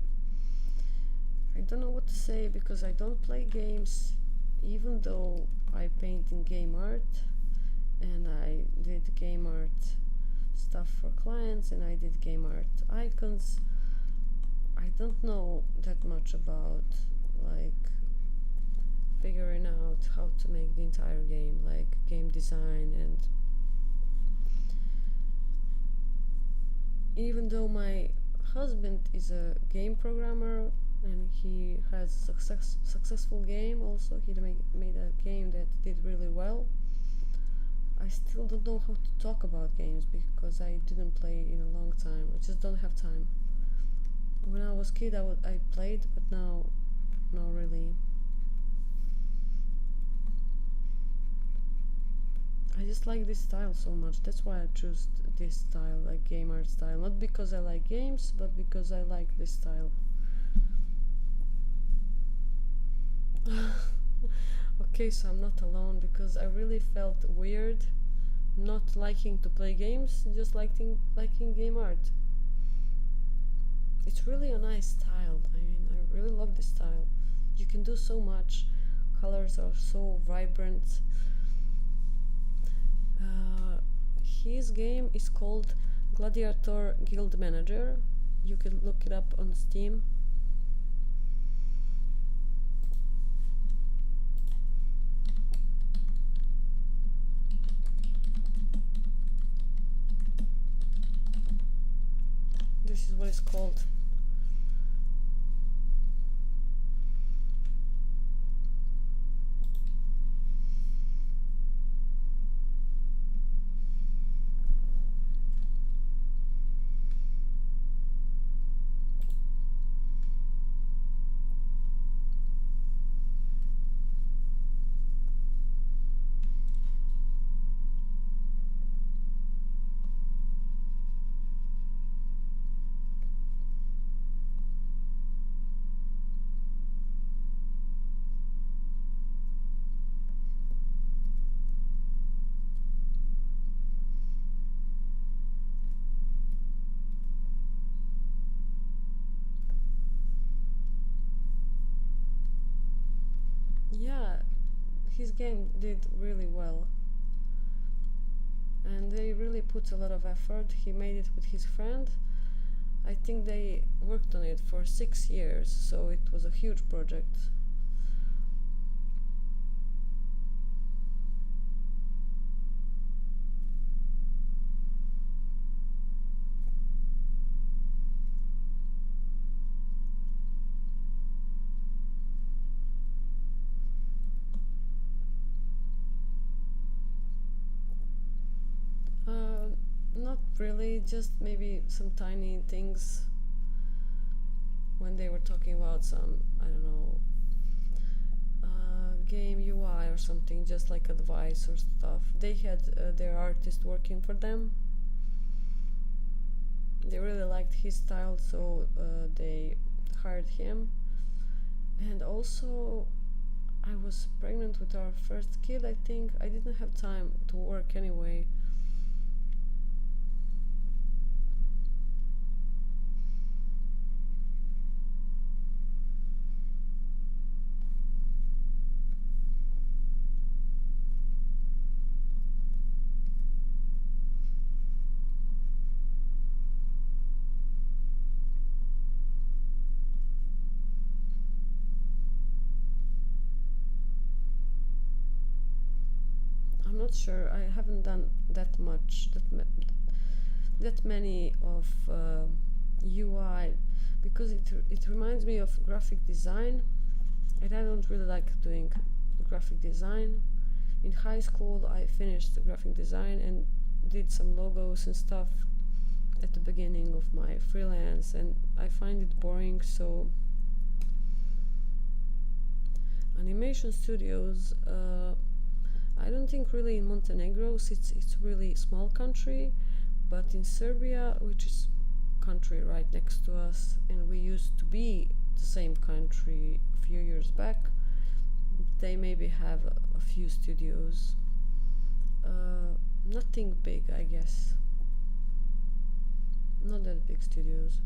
I don't know what to say because I don't play games, even though I paint in game art and I did game art stuff for clients and I did game art icons. I don't know that much about like figuring out how to make the entire game, like game design. And even though my husband is a game programmer and he has successful game, also he made a game that did really well, I still don't know how to talk about games because I didn't play in a long time. I just don't have time. When I was a kid, I played, but now, not really. I just like this style so much. That's why I chose this style, like game art style. Not because I like games, but because I like this style. Okay, so I'm not alone because I really felt weird not liking to play games, just liking game art. It's really a nice style. I mean, I really love this style. You can do so much. Colors are so vibrant. His game is called Gladiator Guild Manager. You can look it up on Steam. This is what it's called. Yeah, his game did really well. And they really put a lot of effort. He made it with his friend. I think they worked on it for 6 years, so it was a huge project. Not really, just maybe some tiny things when they were talking about some, I don't know, game UI or something, just like advice or stuff. They had their artist working for them. They really liked his style, so they hired him. And also, I was pregnant with our first kid, I think. I didn't have time to work anyway. I'm not sure. I haven't done that much, that many of UI, because it reminds me of graphic design, and I don't really like doing graphic design. In high school, I finished graphic design and did some logos and stuff at the beginning of my freelance, and I find it boring. So animation studios. I don't think really in Montenegro. It's really small country, but in Serbia, which is country right next to us, and we used to be the same country a few years back. They maybe have a few studios. Nothing big, I guess. Not that big studios.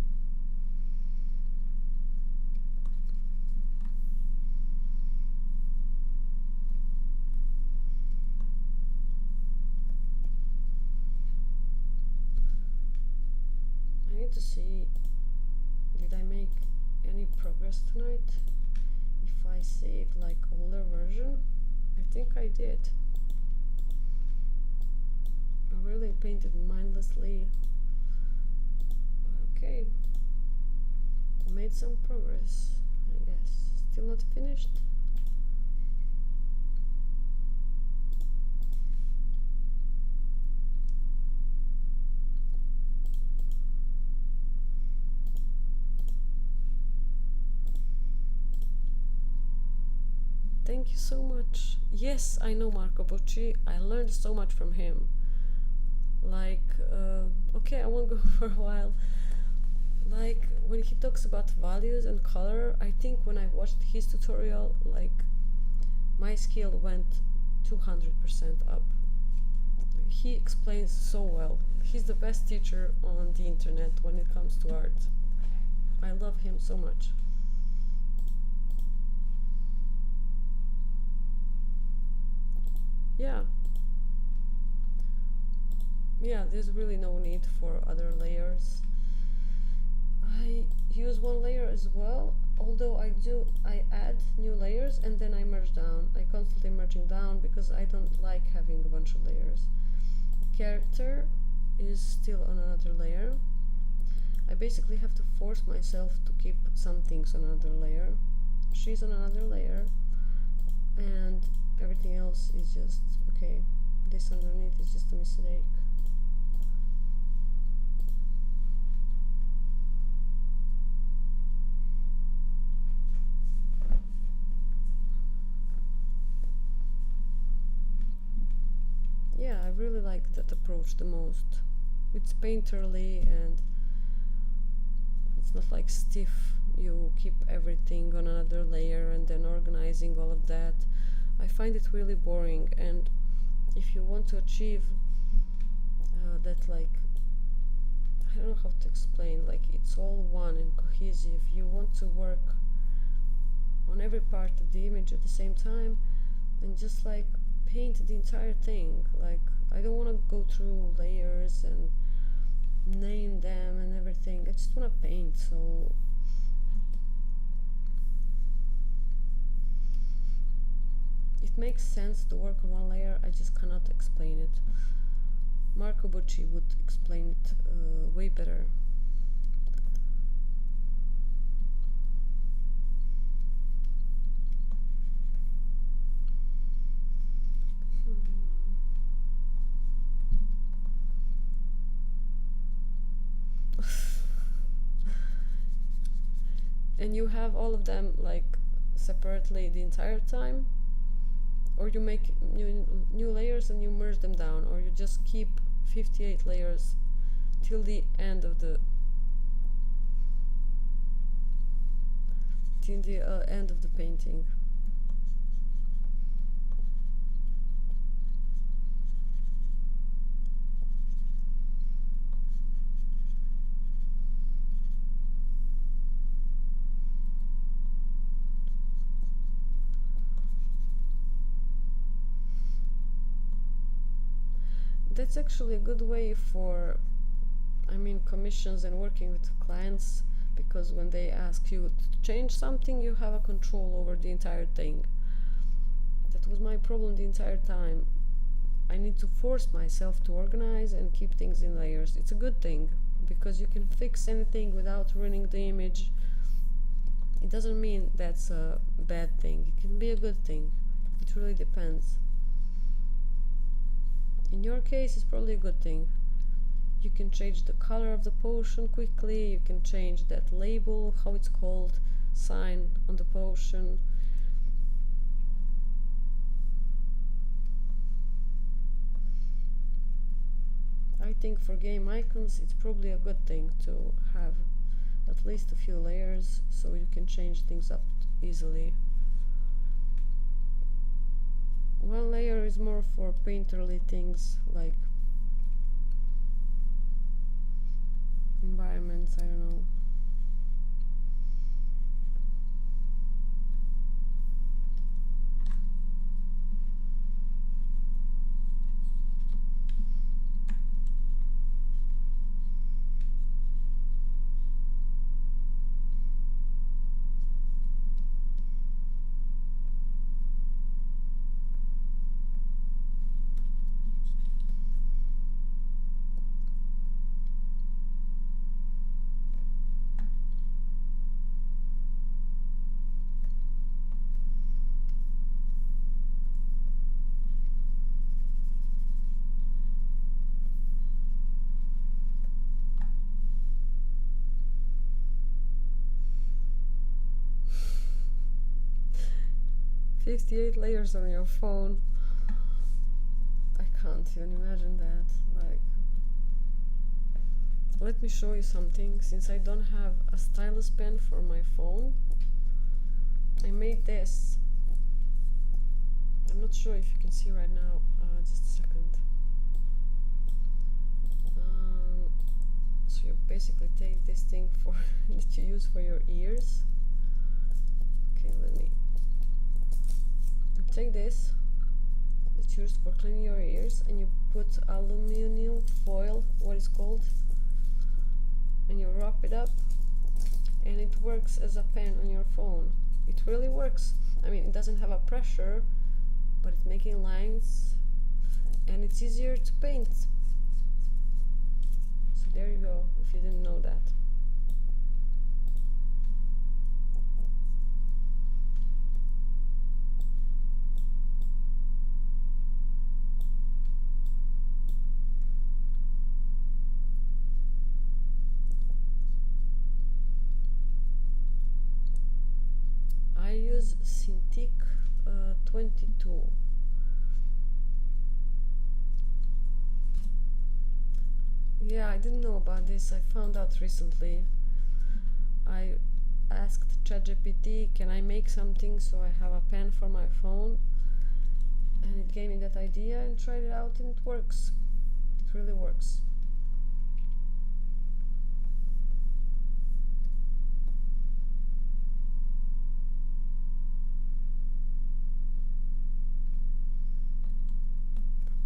I need to see, did I make any progress tonight? If I saved like older version, I think I did. I really painted mindlessly. Okay, made some progress, I guess. Still not finished. Thank you so much. Yes, I know Marco Bocci. I learned so much from him. Like, okay, I won't go for a while. Like, when he talks about values and color, I think when I watched his tutorial, like, my skill went 200% up. He explains so well. He's the best teacher on the internet when it comes to art. I love him so much. Yeah. Yeah, there's really no need for other layers. I use one layer as well, although I add new layers and then I merge down. I constantly merging down because I don't like having a bunch of layers. Character is still on another layer. I basically have to force myself to keep some things on another layer. She's on another layer, and everything else is just okay. This underneath is just a mistake. Yeah, I really like that approach the most. It's painterly and it's not like stiff. You keep everything on another layer and then organizing all of that. I find it really boring, and if you want to achieve that, like, I don't know how to explain, like it's all one and cohesive, you want to work on every part of the image at the same time and just like paint the entire thing. Like, I don't want to go through layers and name them and everything. I just want to paint. So it makes sense to work on one layer. I just cannot explain it. Marco Bocci would explain it way better. And you have all of them like separately the entire time, or you make new layers and you merge them down, or you just keep 58 layers till the end of the end of the painting. That's actually a good way for, I mean, commissions and working with clients, because when they ask you to change something, you have a control over the entire thing. That was my problem the entire time. I need to force myself to organize and keep things in layers. It's a good thing because you can fix anything without ruining the image. It doesn't mean that's a bad thing, it can be a good thing. It really depends. In your case, it's probably a good thing. You can change the color of the potion quickly, you can change that label, how it's called, sign on the potion. I think for game icons it's probably a good thing to have at least a few layers so you can change things up easily. One layer is more for painterly things, like in seconds, I don't know. "58 layers on your phone." I can't even imagine that. Like, let me show you something. Since I don't have a stylus pen for my phone, I made this. I'm not sure if you can see right now. Just a second. So you basically take this thing for that you use for your ears. Okay, let me take this that you use for cleaning your ears, and you put aluminum foil, what is called, and you wrap it up, and it works as a pen on your phone. It really works. I mean, it doesn't have a pressure, but it's making lines, and it's easier to paint. So there you go, if you didn't know that. I use Cintiq 22. Yeah, I didn't know about this. I found out recently. I asked ChatGPT, can I make something so I have a pen for my phone? And it gave me that idea, and tried it out, and it works. It really works.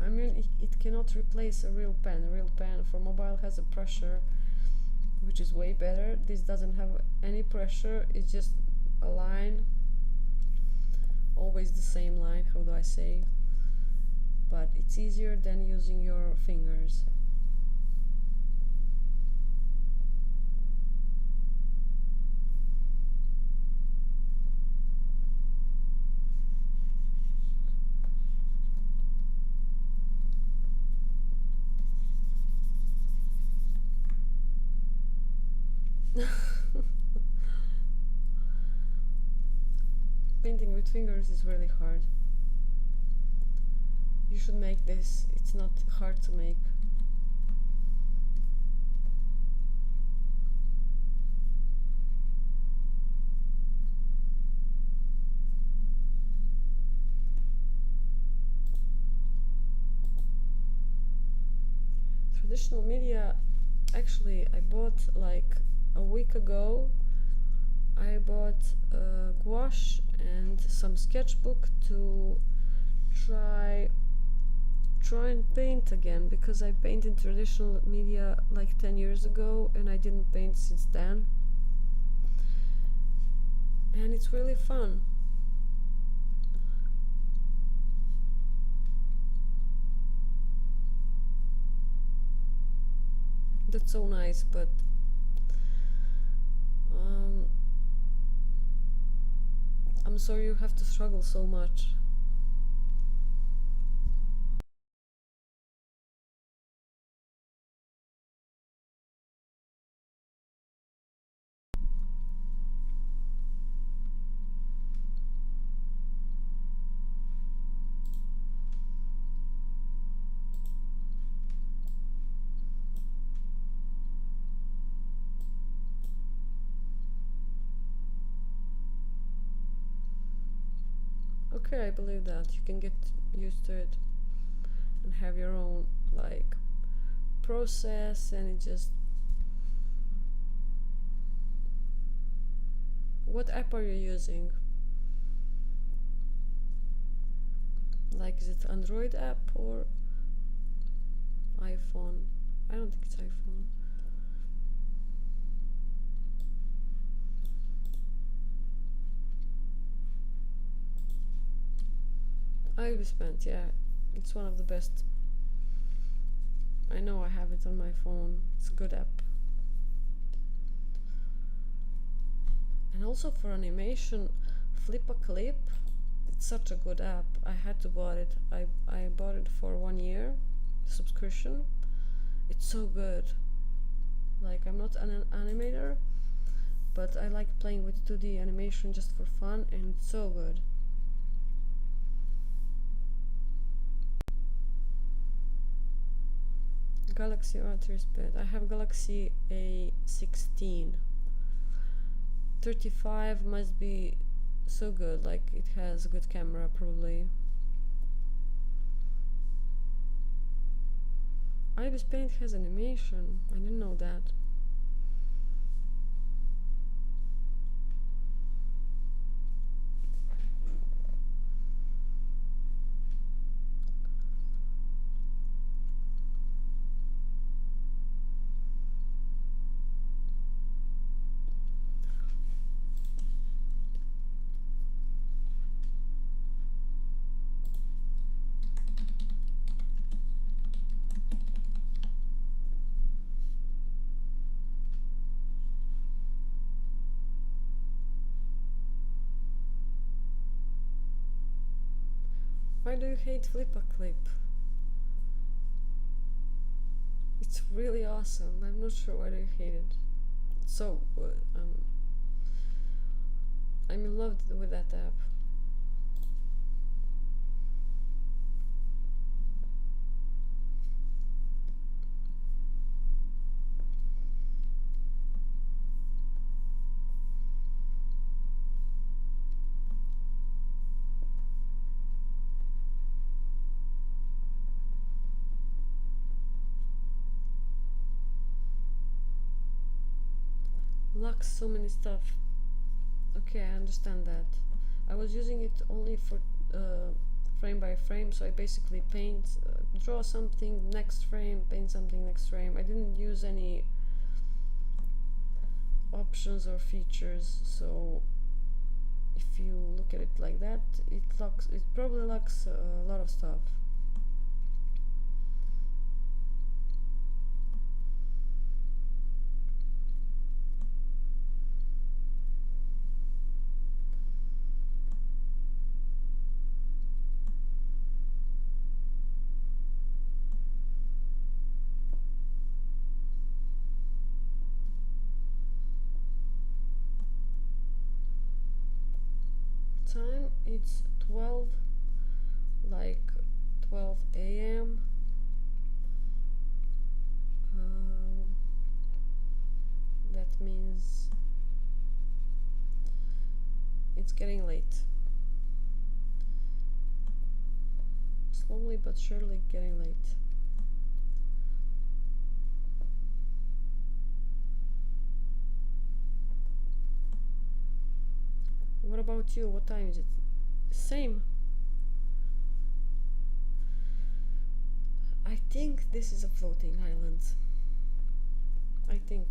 I mean, it cannot replace a real pen. A real pen for mobile has a pressure, which is way better. This doesn't have any pressure. It's just a line, always the same line, how do I say, but it's easier than using your fingers. Painting with fingers is really hard. You should make this. It's not hard to make. Traditional media, actually, I bought like a week ago. I bought gouache and some sketchbook to try and paint again, because I painted traditional media like 10 years ago and I didn't paint since then, and it's really fun. That's so nice, but I'm sorry you have to struggle so much. Okay, I believe that you can get used to it and have your own like process, and it just What app are you using? Like, is it Android app or iPhone? I don't think it's iPhone. Ivy Spent, yeah, it's one of the best. I know, I have it on my phone. It's a good app. And also for animation, Flip a Clip. It's such a good app. I had to buy it. I bought it for 1 year subscription. It's so good. Like, I'm not an animator, but I like playing with 2D animation just for fun, and it's so good. Galaxy Arteries bed. I have Galaxy A16. 35 must be so good, like it has a good camera probably. Ibis Paint has animation. I didn't know that. Why do you hate Flip a Clip? It's really awesome. I'm not sure why do you hate it. It's so good. I'm in love with that app. Lux, so many stuff. Okay, I understand that. I was using it only for frame by frame, so I basically paint, draw something next frame, paint something next frame. I didn't use any options or features, so if you look at it like that, it probably lacks a lot of stuff. Time, it's 12, like 12 a.m. That means it's getting late. Slowly but surely getting late. What about you? What time is it? Same. I think this is a floating island. I think.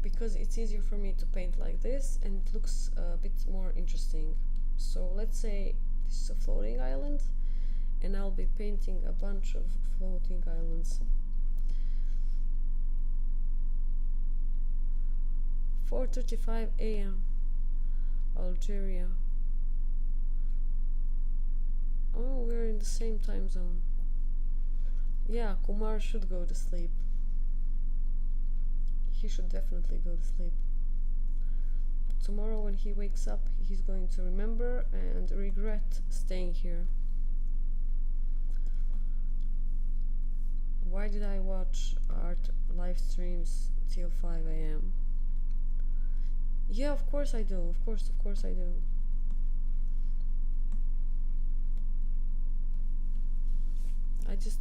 Because it's easier for me to paint like this and it looks a bit more interesting. So let's say this is a floating island and I'll be painting a bunch of floating islands. 4:35 a.m. Algeria. Oh, we're in the same time zone. Yeah, Kumar should go to sleep. He should definitely go to sleep. Tomorrow when he wakes up, he's going to remember and regret staying here. Why did I watch art live streams till 5 a.m.? Yeah, of course I do. Of course I do. I just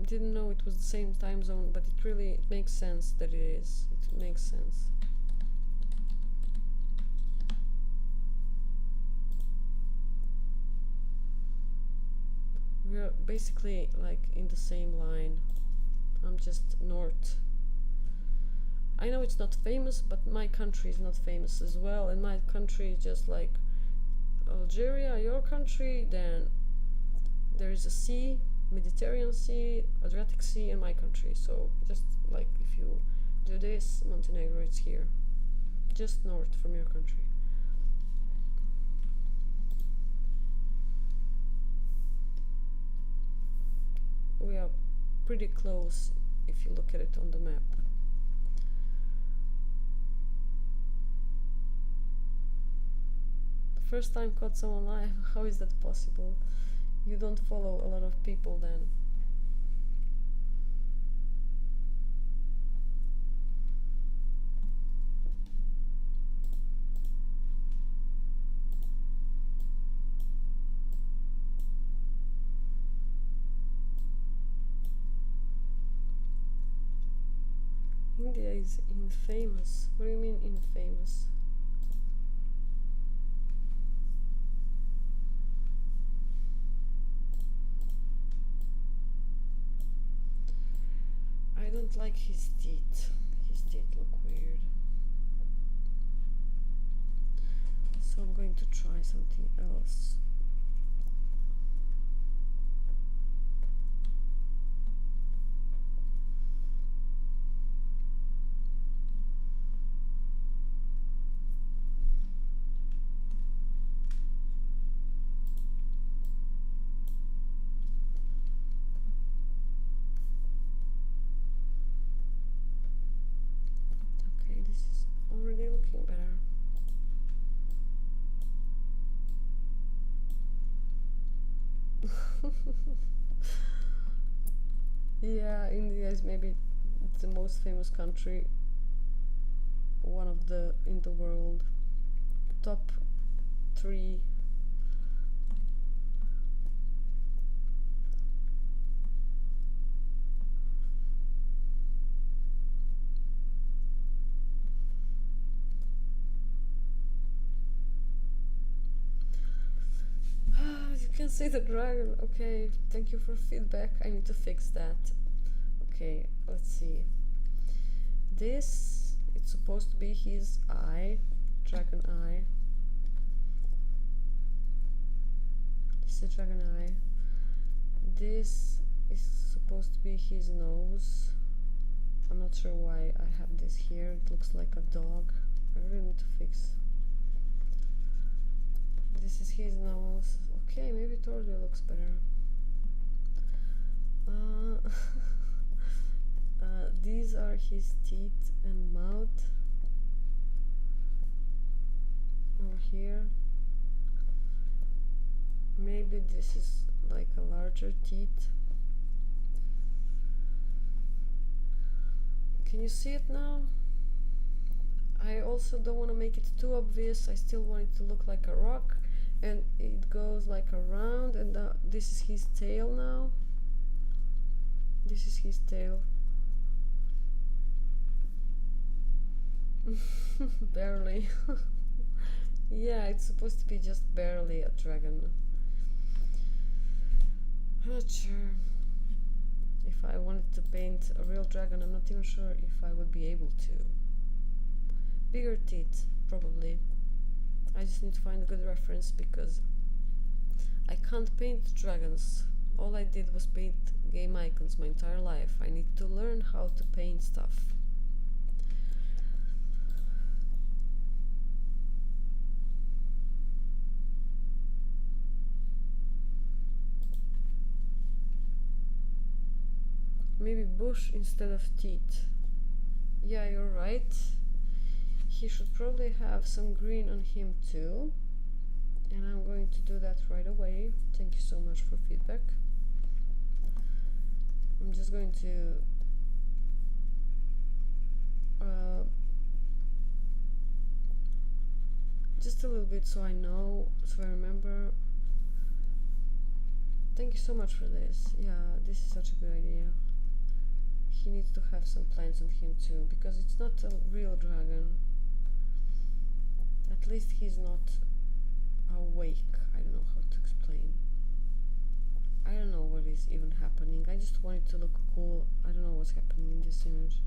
didn't know it was the same time zone, but it makes sense that it is. It makes sense. We are basically like in the same line. I'm just north. I know it's not famous, but my country is not famous as well, and my country is just like Algeria, your country, then there is a sea, Mediterranean Sea, Adriatic Sea, and my country. So just like if you do this, Montenegro is here, just north from your country. We are pretty close if you look at it on the map. First time caught someone live. How is that possible? You don't follow a lot of people then. India is infamous. What do you mean infamous? I don't like his teeth. His teeth look weird. So I'm going to try something else. Okay, this is already looking better. Yeah, India is maybe the most famous country, one of the in the world, top 3. You can see the dragon. Okay, thank you for feedback. I need to fix that. Okay, let's see. This, it's supposed to be his eye, dragon eye. This is dragon eye. This is supposed to be his nose. I'm not sure why I have this here. It looks like a dog. I really need to fix. This is his nose. Okay, maybe Tordio looks better. These are his teeth and mouth. Over here. Maybe this is like a larger teeth. Can you see it now? I also don't want to make it too obvious. I still want it to look like a rock, and it goes like around, and this is his tail now. This is his tail. Barely. Yeah, it's supposed to be just barely a dragon. I'm not sure. If I wanted to paint a real dragon, I'm not even sure if I would be able to. Bigger teeth, probably. I just need to find a good reference because I can't paint dragons. All I did was paint game icons my entire life. I need to learn how to paint stuff. Maybe bush instead of teeth. Yeah, you're right. He should probably have some green on him too. And I'm going to do that right away. Thank you so much for feedback. I'm just going to just a little bit so I know, so I remember. Thank you so much for this. Yeah, this is such a good idea. He needs to have some plants on him too, because it's not a real dragon. At least he's not awake. I don't know how to explain. I don't know what is even happening. I just want it to look cool. I don't know what's happening in this image.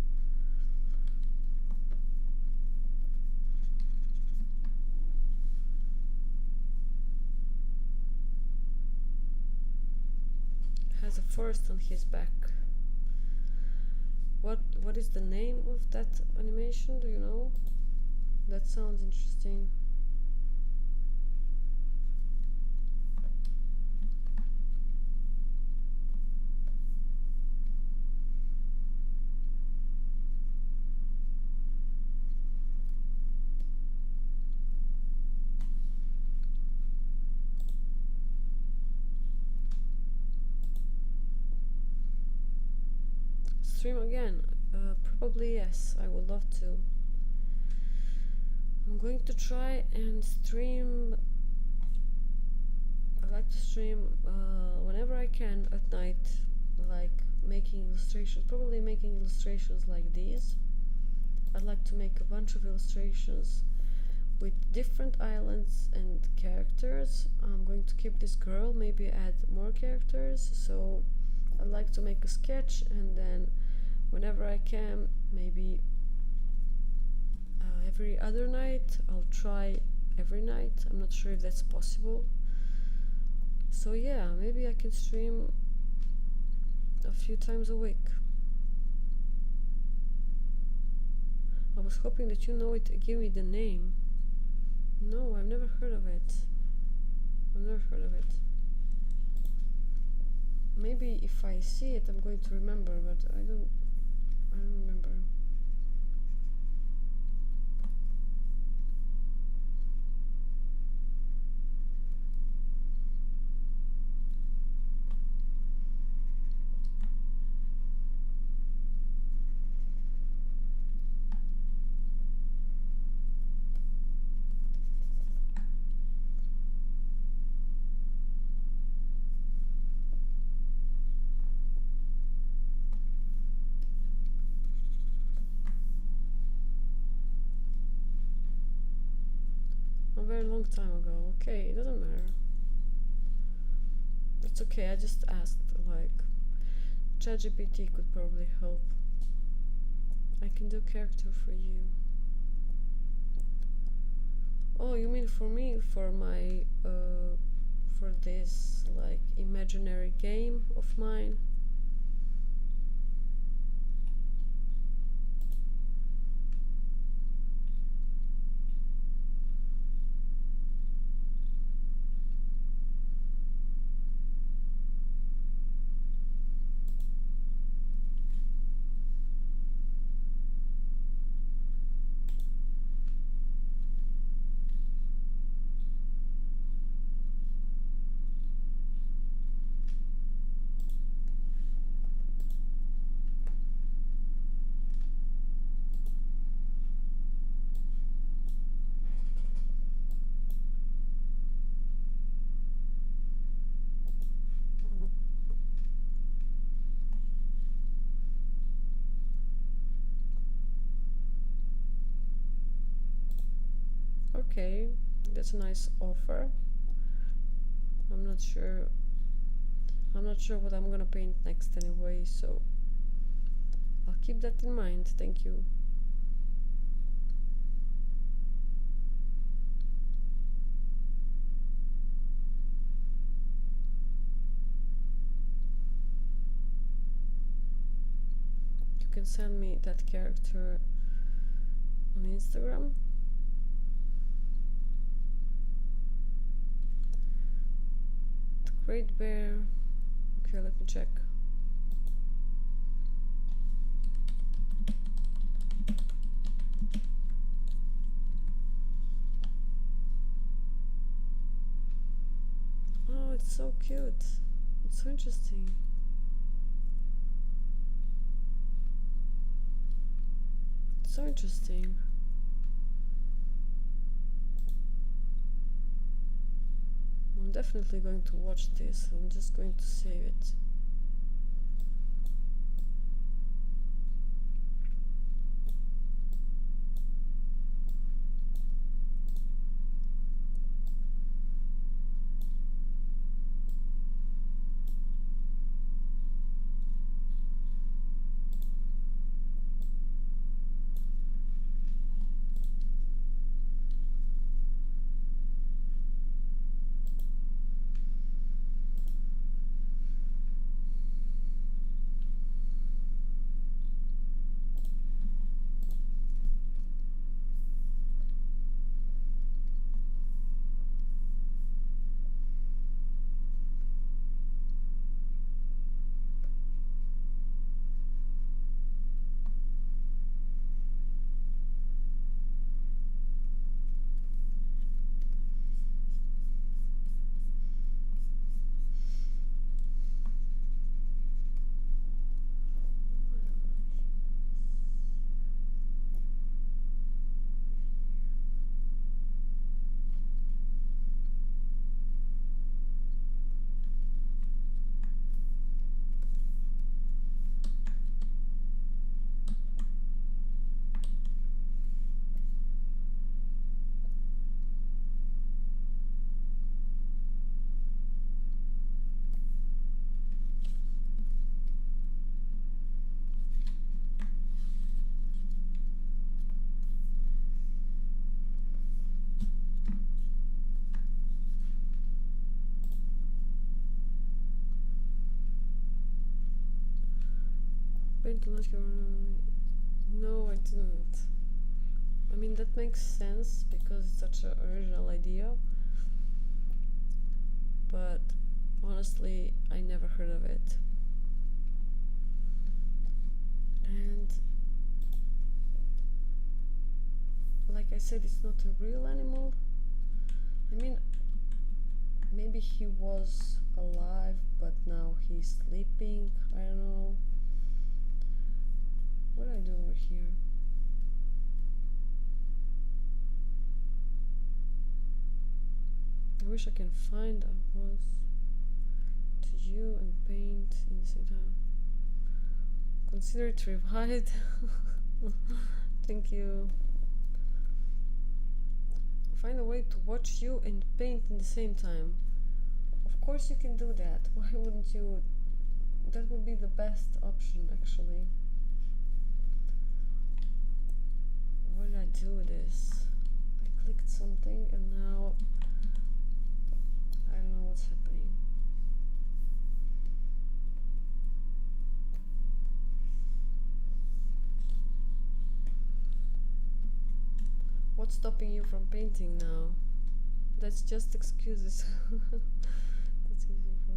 Has a forest on his back. What is the name of that animation? Do you know? That sounds interesting. Stream again? Probably yes. I would love to. I'm going to try and stream. I like to stream whenever I can at night, like making illustrations. Probably making illustrations like these. I'd like to make a bunch of illustrations with different islands and characters. I'm going to keep this girl, maybe add more characters. So I'd like to make a sketch, and then whenever I can, maybe every other night. I'll try every night. I'm not sure if that's possible. So yeah, maybe I can stream a few times a week. I was hoping that you know it. Give me the name. No, I've never heard of it. I've never heard of it. Maybe if I see it, I'm going to remember, but I don't remember. A very long time ago. Okay, it doesn't matter. It's okay, I just asked, like, ChatGPT could probably help. I can do character for you. Oh, you mean for me, for my, for this, like, imaginary game of mine? Okay, that's a nice offer. I'm not sure what I'm gonna paint next anyway, so I'll keep that in mind. Thank you. You can send me that character on Instagram. The Great Bear. Okay, let me check. Oh, it's so cute. It's so interesting. It's so interesting. I'm definitely going to watch this. I'm just going to save it. Do not hear. No, I didn't. I mean, that makes sense because it's such an original idea, but honestly, I never heard of it. And like I said, it's not a real animal. I mean, maybe he was alive, but now he's sleeping. I don't know. What do I do over here? I wish I can find a was to you and paint in the same time. Consider it revived. Thank you. Find a way to watch you and paint in the same time. Of course you can do that. Why wouldn't you? That would be the best option, actually. Why did I do this? I clicked something and now I don't know what's happening. What's stopping you from painting now? That's just excuses. That's easy for.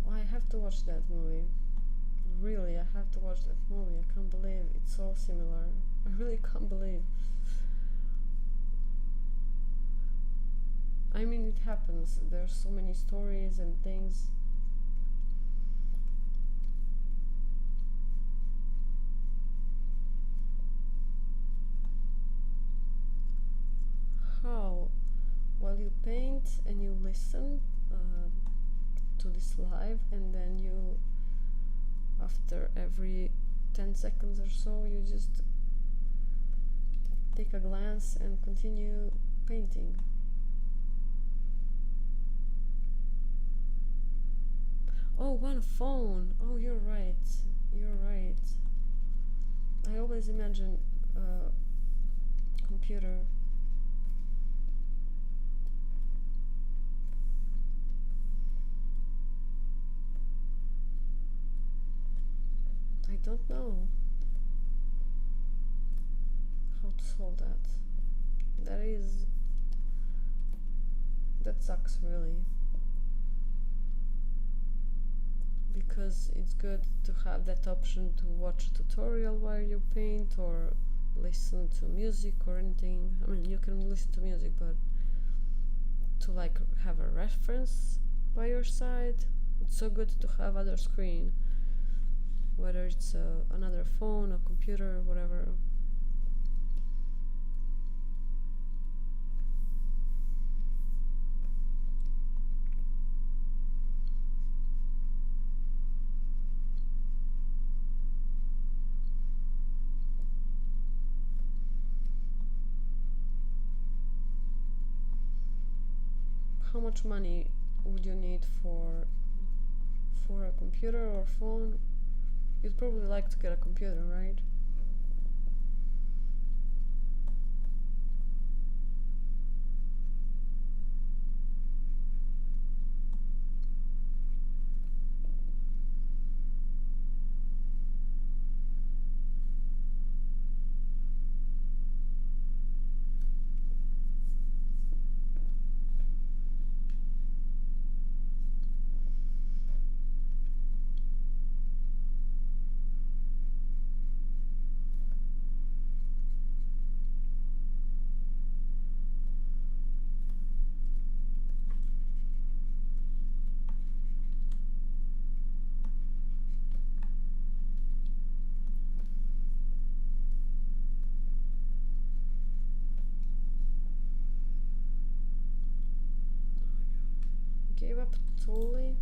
Oh, I have to watch that movie. Really, I have to watch that movie. I can't believe it's so similar. I really can't believe. I mean, it happens. There's so many stories and things. How? Well, you paint and you listen to this live, and then you, after every 10 seconds or so, you just take a glance and continue painting. Oh, one phone. Oh, you're right. You're right. I always imagine a computer. I don't know how to solve that. That sucks, really. Because it's good to have that option to watch a tutorial while you paint or listen to music or anything. I mean, you can listen to music, but to like have a reference by your side, it's so good to have other screen, whether it's another phone, a computer, whatever. How much money would you need for a computer or phone? You'd probably like to get a computer, right? Gave up totally.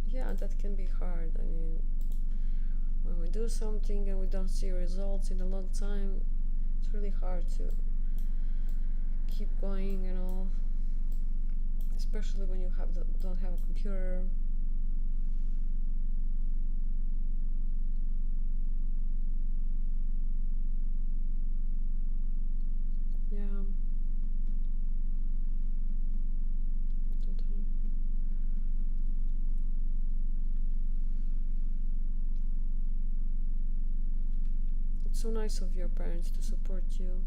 Yeah, that can be hard. I mean, when we do something and we don't see results in a long time, It's really hard to keep going, you know, especially when you don't have a computer. Yeah. It's so nice of your parents to support you.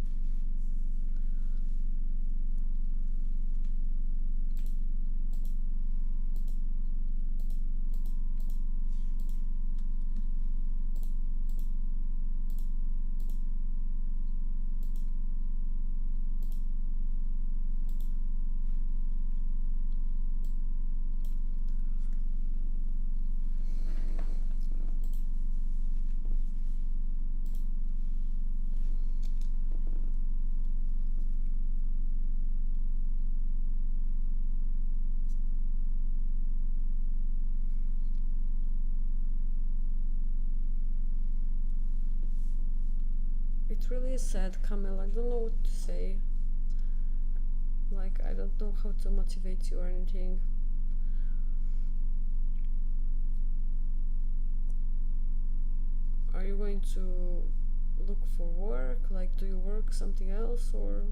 It really is sad, Camille. I don't know what to say. Like, I don't know how to motivate you or anything. Are you going to look for work? Like, do you work something else or?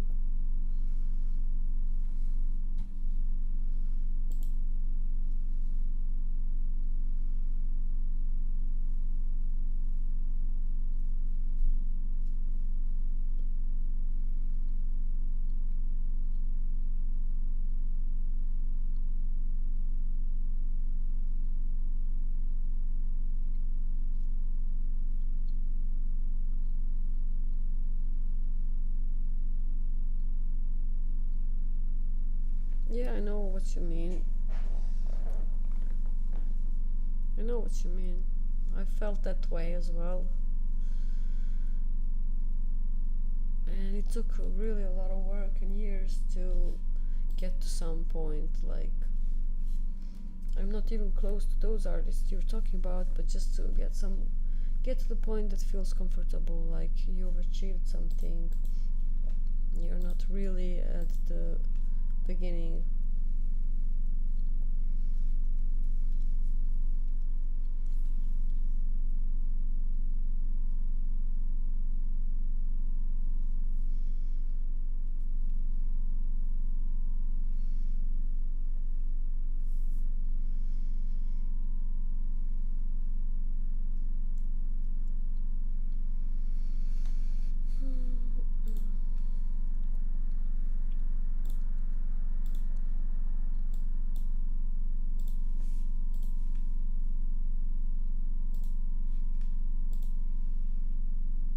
Yeah, I know what you mean. I know what you mean. I felt that way as well. And it took really a lot of work and years to get to some point. Like, I'm not even close to those artists you're talking about, but just to get to the point that feels comfortable, like you've achieved something. You're not really at the beginning.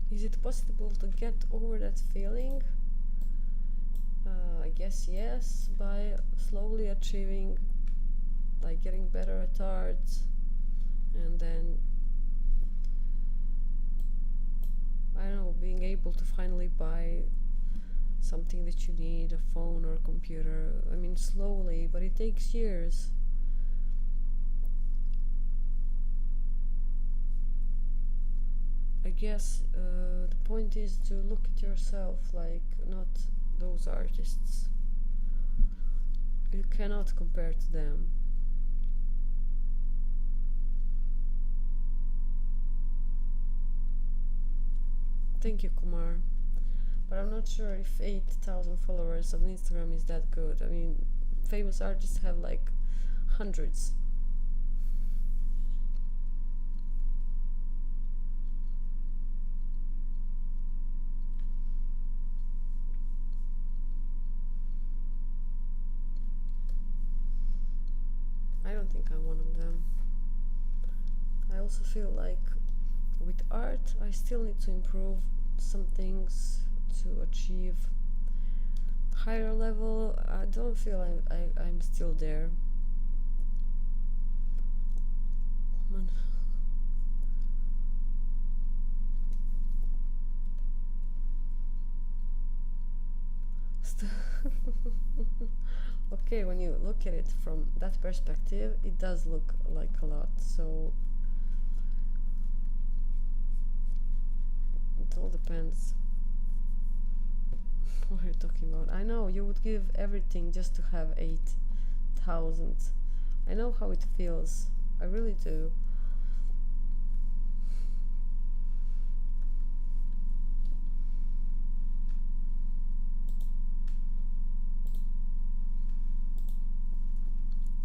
Is it possible to get over that feeling? I guess yes, by slowly achieving, like getting better at art, and then I don't know, being able to finally buy something that you need, a phone or a computer. I mean, slowly, but it takes years. I guess the point is to look at yourself, like not those artists. You cannot compare to them. Thank you, Kumar. But I'm not sure if 8,000 followers on Instagram is that good. I mean, famous artists have like hundreds. I don't think I'm one of them. I also feel like with art, I still need to improve some things to achieve higher level. I don't feel I'm still there. Come on. Okay, when you look at it from that perspective, it does look like a lot. So it all depends. What are you talking about? I know you would give everything just to have 8,000. I know how it feels. I really do.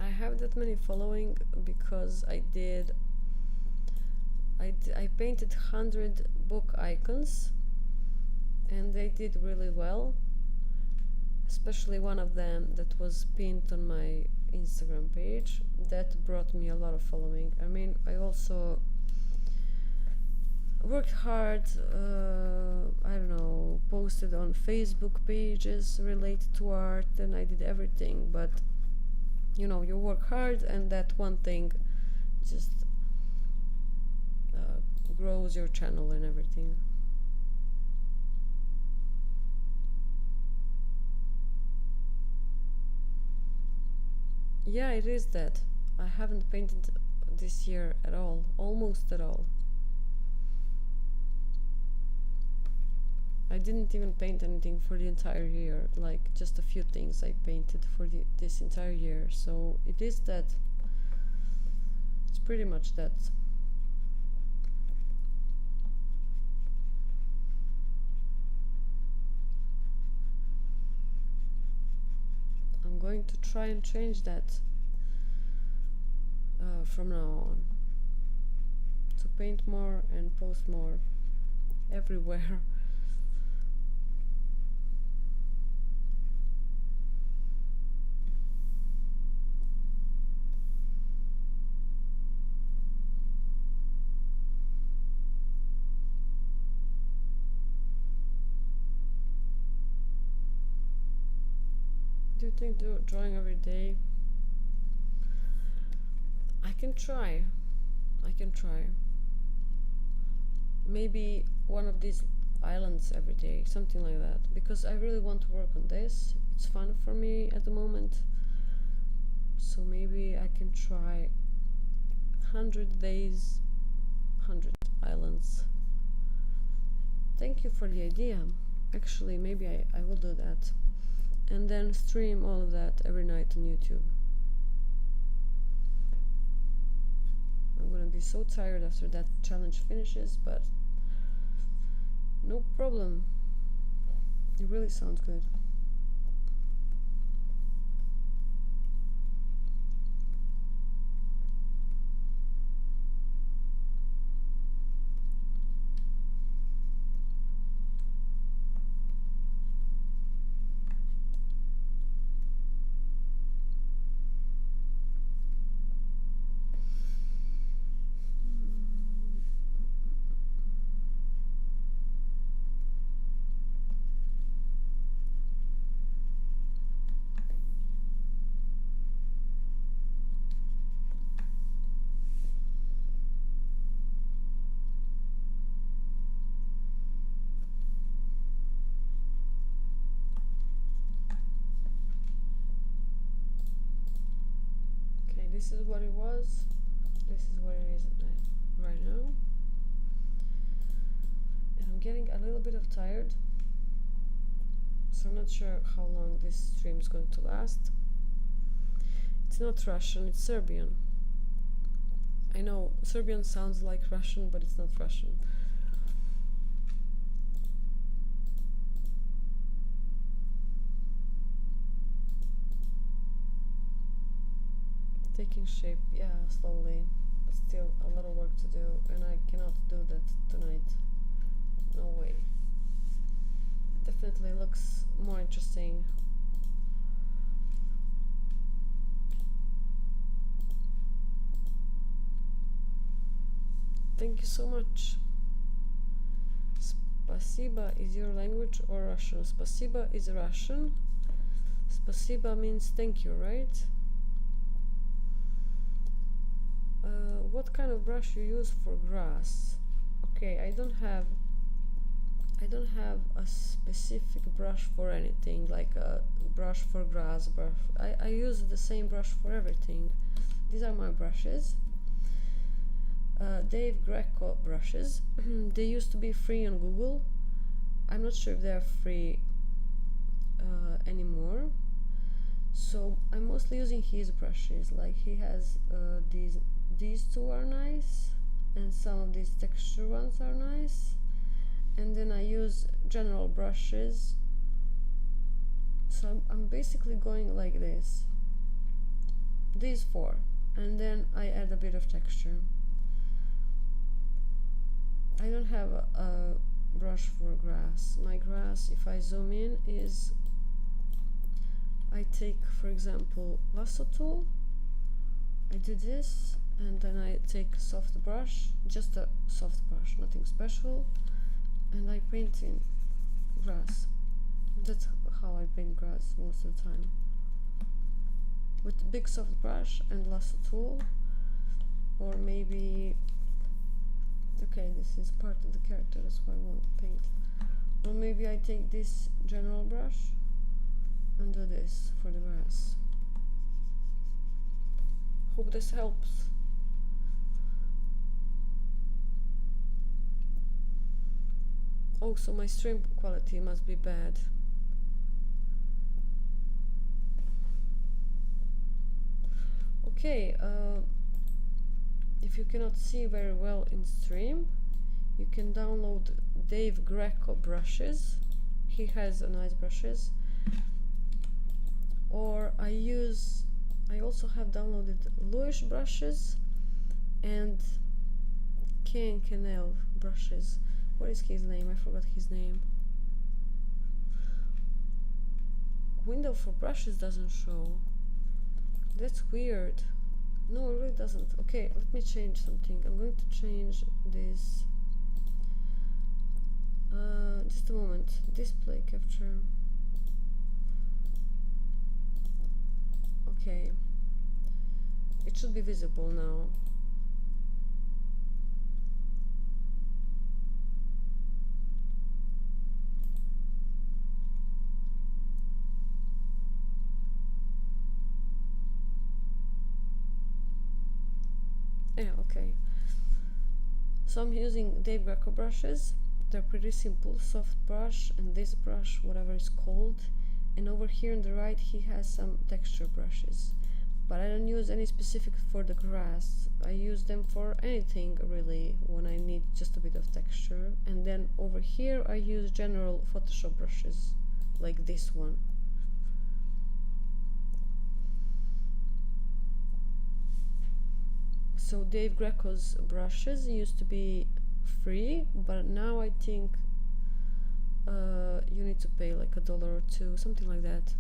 I have that many following because I painted 100 book icons and they did really well, especially one of them that was pinned on my Instagram page. That brought me a lot of following. I mean, I also worked hard, I don't know, posted on Facebook pages related to art, and I did everything, but you know, you work hard and that one thing just grows your channel and everything. Yeah, it is that. I haven't painted this year at all, almost at all. I didn't even paint anything for the entire year, like just a few things I painted for this entire year, so it is that. It's pretty much that. I'm going to try and change that from now on. To paint more and post more everywhere. Do you think drawing every day? I can try. Maybe one of these islands every day, something like that, because I really want to work on this. It's fun for me at the moment, so maybe I can try 100 days, 100 islands. Thank you for the idea. Actually, maybe I will do that, and then stream all of that every night on YouTube. I'm gonna be so tired after that challenge finishes, but no problem. It really sounds good. This is what it was. This is what it is right now. And I'm getting a little bit of tired, so I'm not sure how long this stream is going to last. It's not Russian, it's Serbian. I know Serbian sounds like Russian, but it's not Russian. Taking shape, yeah, slowly, but still a lot of work to do, and I cannot do that tonight. No way. Definitely looks more interesting. Thank you so much. Spasiba is your language or Russian? Spasiba is Russian. Spasiba means thank you, right? What kind of brush you use for grass? Okay, I don't have a specific brush for anything, like a brush for grass, I use the same brush for everything. These are my brushes. Dave Greco brushes. They used to be free on Google. I'm not sure if they are free anymore. So I'm mostly using his brushes. Like he has these two are nice, and some of these texture ones are nice. And then I use general brushes. So I'm basically going like this. These four, and then I add a bit of texture. I don't have a brush for grass. My grass, if I zoom in, is I take, for example, lasso tool. I do this, and then I take a soft brush, just a soft brush, nothing special, and I paint in grass. That's how I paint grass most of the time. With big soft brush and lasso tool, or maybe, okay, this is part of the character, that's why I won't paint. Or maybe I take this general brush and do this for the grass. Hope this helps. Oh, so my stream quality must be bad. Okay, if you cannot see very well in stream, you can download Dave Greco brushes. He has nice brushes. Or I also have downloaded Louis brushes and Ken Canel brushes. What is his name? I forgot his name. Window for brushes doesn't show. That's weird. No, it really doesn't. Okay, let me change something. I'm going to change this. Just a moment. Display capture. Okay. It should be visible now. Yeah, okay. So I'm using Dave Greco brushes. They're pretty simple, soft brush and this brush, whatever it's called. And over here on the right he has some texture brushes. But I don't use any specific for the grass. I use them for anything really when I need just a bit of texture. And then over here I use general Photoshop brushes, like this one. So Dave Greco's brushes used to be free, but now I think you need to pay like $1 or $2, something like that.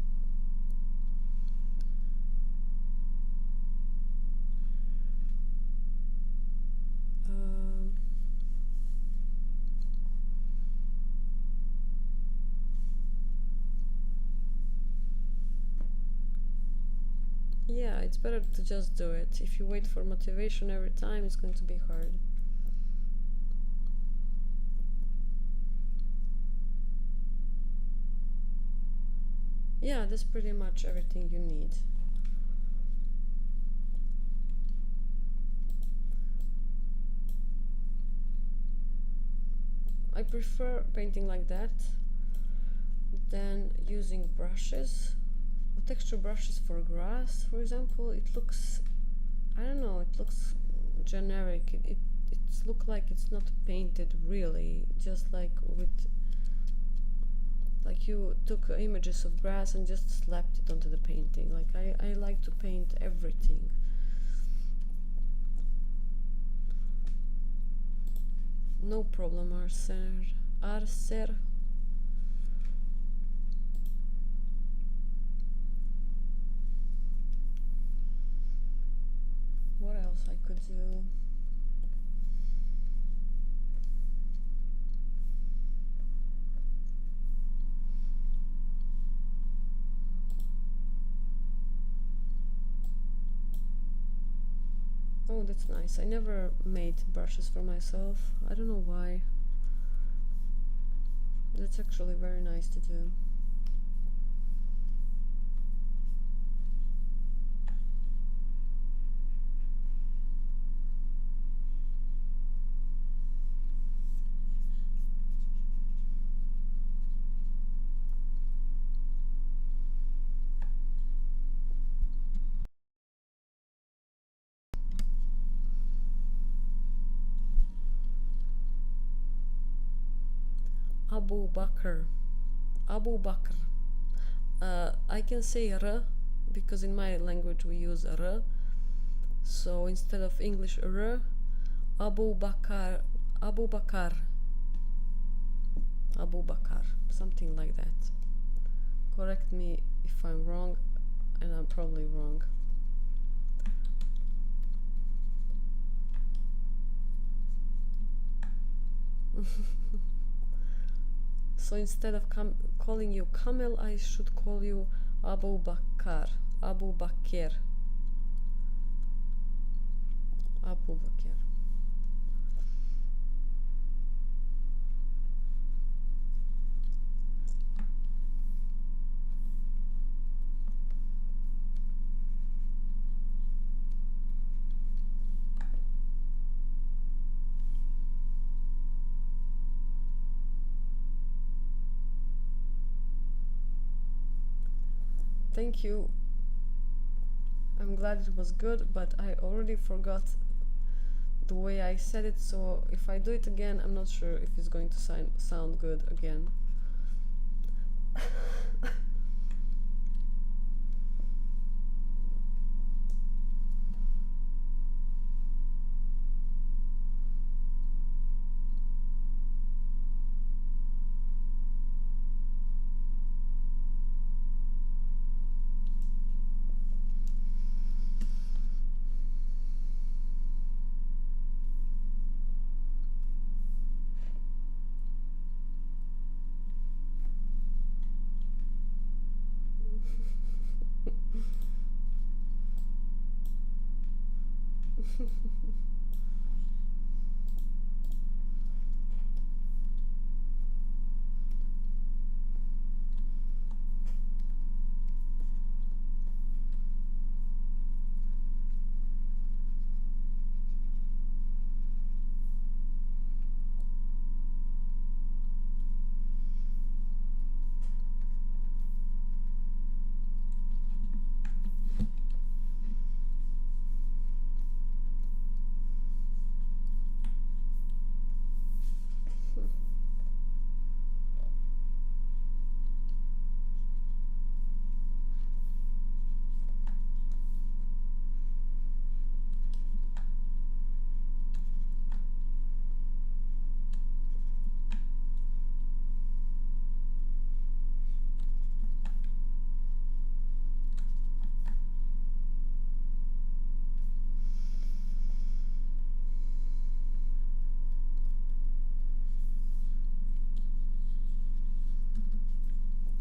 Yeah, it's better to just do it. If you wait for motivation every time, it's going to be hard. Yeah, that's pretty much everything you need. I prefer painting like that than using brushes. Texture brushes for grass, for example, it looks, I don't know, it looks generic. It looks like it's not painted really, just like you took images of grass and just slapped it onto the painting. Like I like to paint everything. No problem, Arcer. What else I could do? Oh, that's nice. I never made brushes for myself. I don't know why. That's actually very nice to do. Abu Bakr. Abu Bakr. I can say R because in my language we use R. So instead of English R, Abu Bakr, Abu Bakr, Abu Bakr, something like that. Correct me if I'm wrong, and I'm probably wrong. So instead of calling you Kamel, I should call you Abu Bakr. Abu Bakr. Abu Bakr. Thank you. I'm glad it was good, but I already forgot the way I said it, so if I do it again, I'm not sure if it's going to sound good again.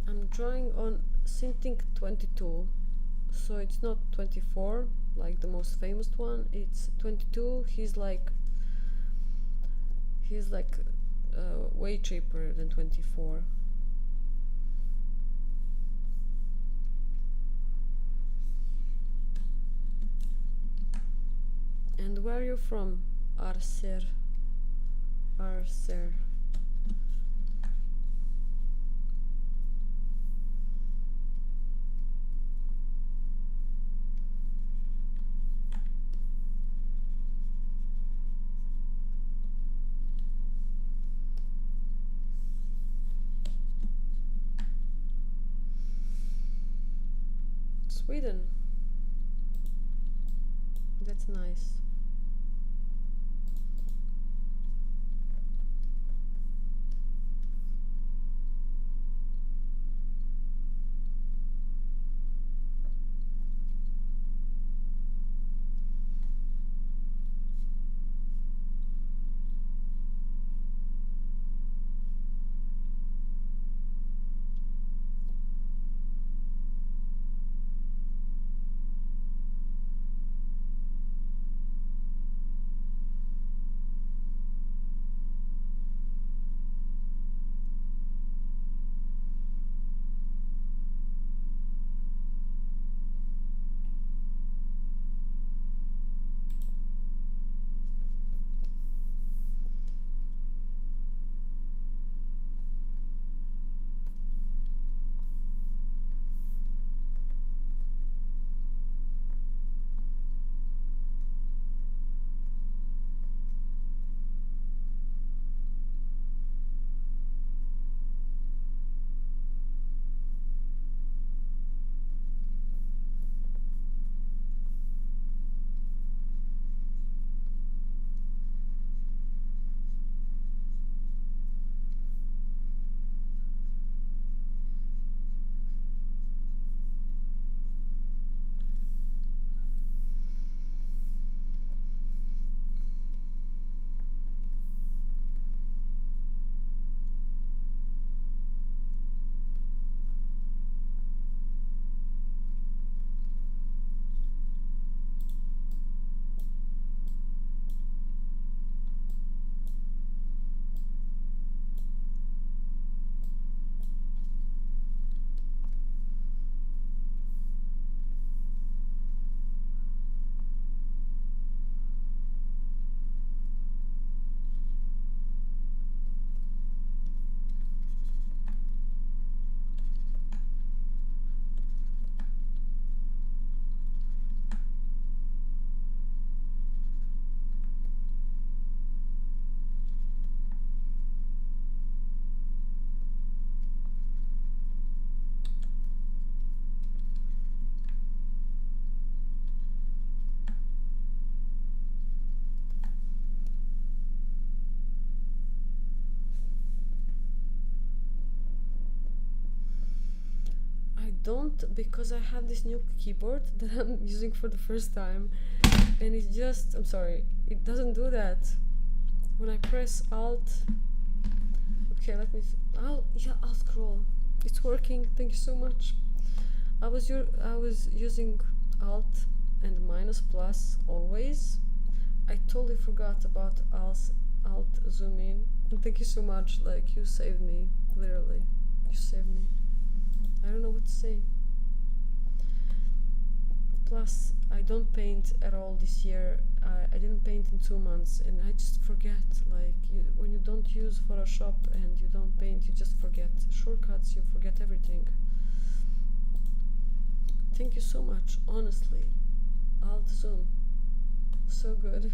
I'm drawing on Cintiq 22, so it's not 24 like the most famous one. It's 22. He's like way cheaper than 24. And where are you from, Arser? Arser. Sweden. That's nice. don't, because I have this new keyboard that I'm using for the first time, and it just, I'm sorry, it doesn't do that. When I press Alt, okay, let me, I'll scroll. It's working, thank you so much. I was using Alt and minus plus always. I totally forgot about Alt zoom in, and thank you so much, like, you saved me, literally, you saved me. I don't know what to say. Plus, I don't paint at all this year. I didn't paint in 2 months, and I just forget, like, when you don't use Photoshop and you don't paint, you just forget shortcuts, you forget everything. Thank you so much, honestly. Alt zoom, so good.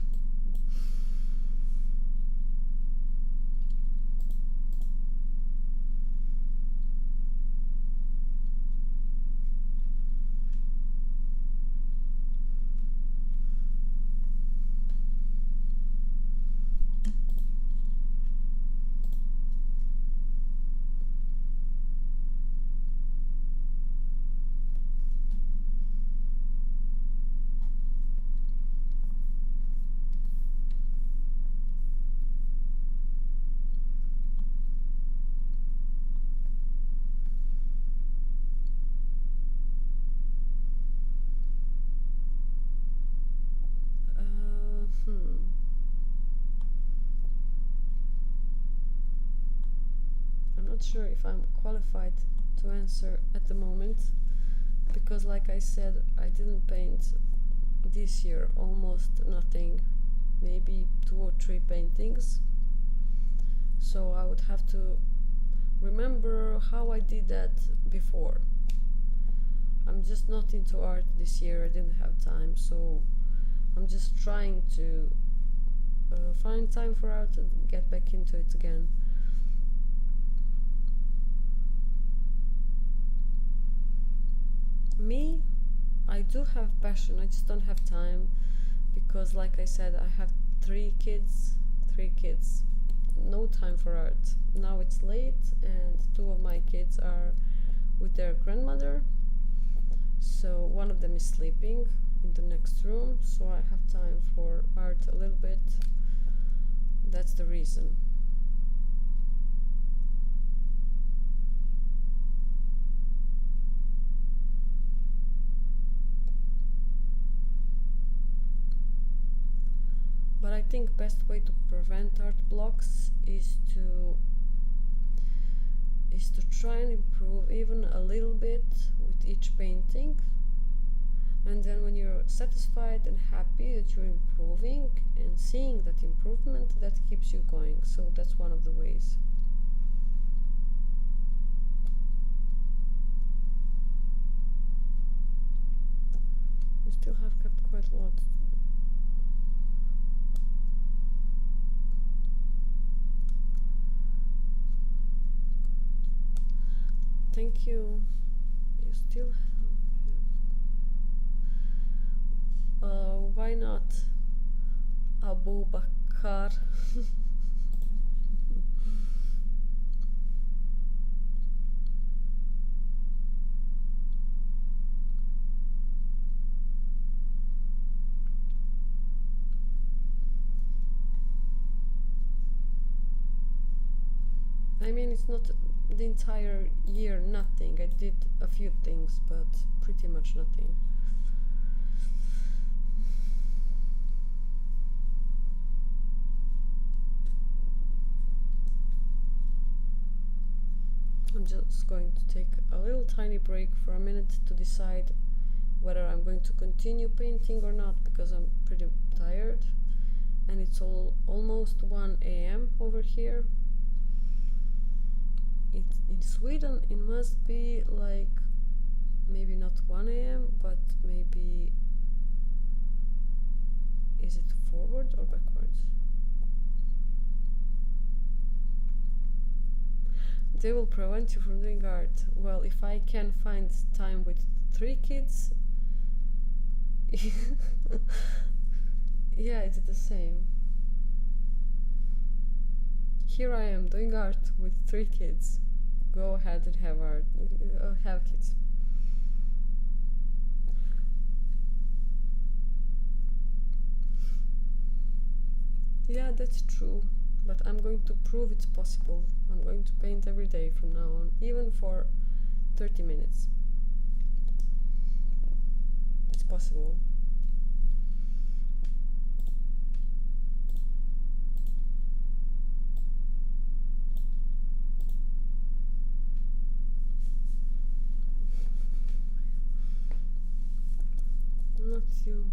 I'm not sure if I'm qualified to answer at the moment, because like I said, I didn't paint this year almost nothing, maybe 2 or 3 paintings, so I would have to remember how I did that before. I'm just not into art this year, I didn't have time, so I'm just trying to find time for art and get back into it again. Me, I do have passion, I just don't have time, because like I said, I have 3 kids, no time for art. Now it's late and 2 of my kids are with their grandmother, so one of them is sleeping in the next room, so I have time for art a little bit. That's the reason. But I think best way to prevent art blocks is to try and improve even a little bit with each painting, and then when you're satisfied and happy that you're improving and seeing that improvement, that keeps you going. So that's one of the ways. We still have kept quite a lot. Thank you. You still have. Why not? Abu Bakr. I mean, it's not the entire year nothing. I did a few things, but pretty much nothing. I'm just going to take a little tiny break for a minute to decide whether I'm going to continue painting or not, because I'm pretty tired and it's almost 1 a.m. over here. In Sweden it must be like maybe not 1 a.m. but maybe, is it forward or backwards? They will prevent you from doing art. Well, if I can find time with 3 kids, yeah, it's the same. Here I am doing art with 3 kids. Go ahead and have art, have kids. Yeah, that's true. But I'm going to prove it's possible. I'm going to paint every day from now on, even for 30 minutes. It's possible. Not you.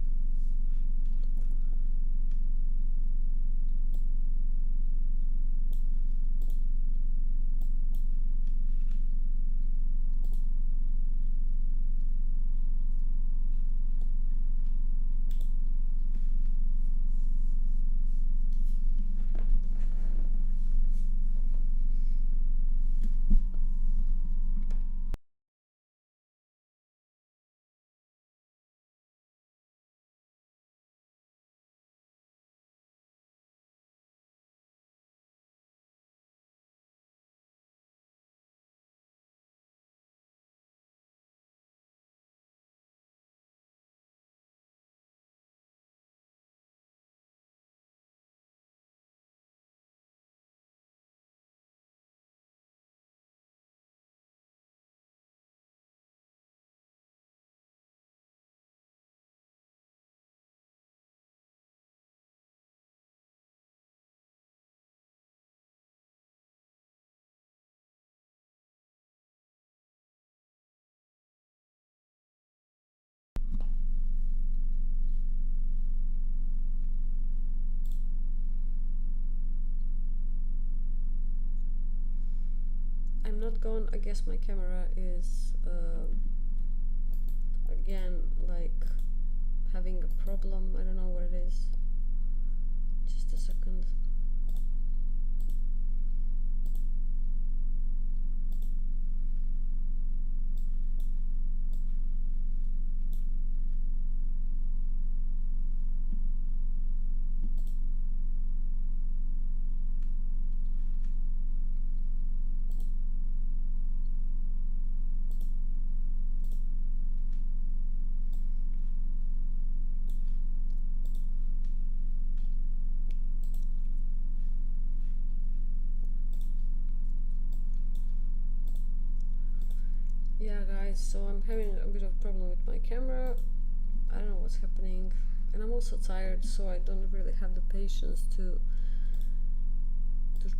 I'm not going. I guess my camera is again like having a problem. I don't know what it is. Just a second. Yeah, guys. So I'm having a bit of problem with my camera. I don't know what's happening, and I'm also tired, so I don't really have the patience to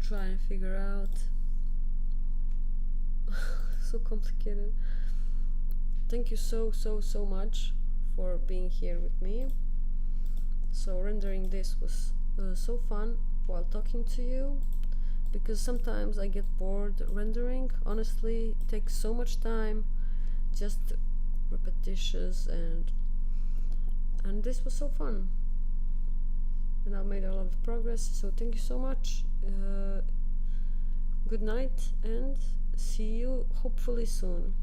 try and figure out. So complicated. Thank you so much for being here with me. So rendering this was so fun while talking to you, because sometimes I get bored rendering. Honestly, it takes so much time, just repetitious, and this was so fun, and I've made a lot of progress. So thank you so much. Good night, and see you hopefully soon.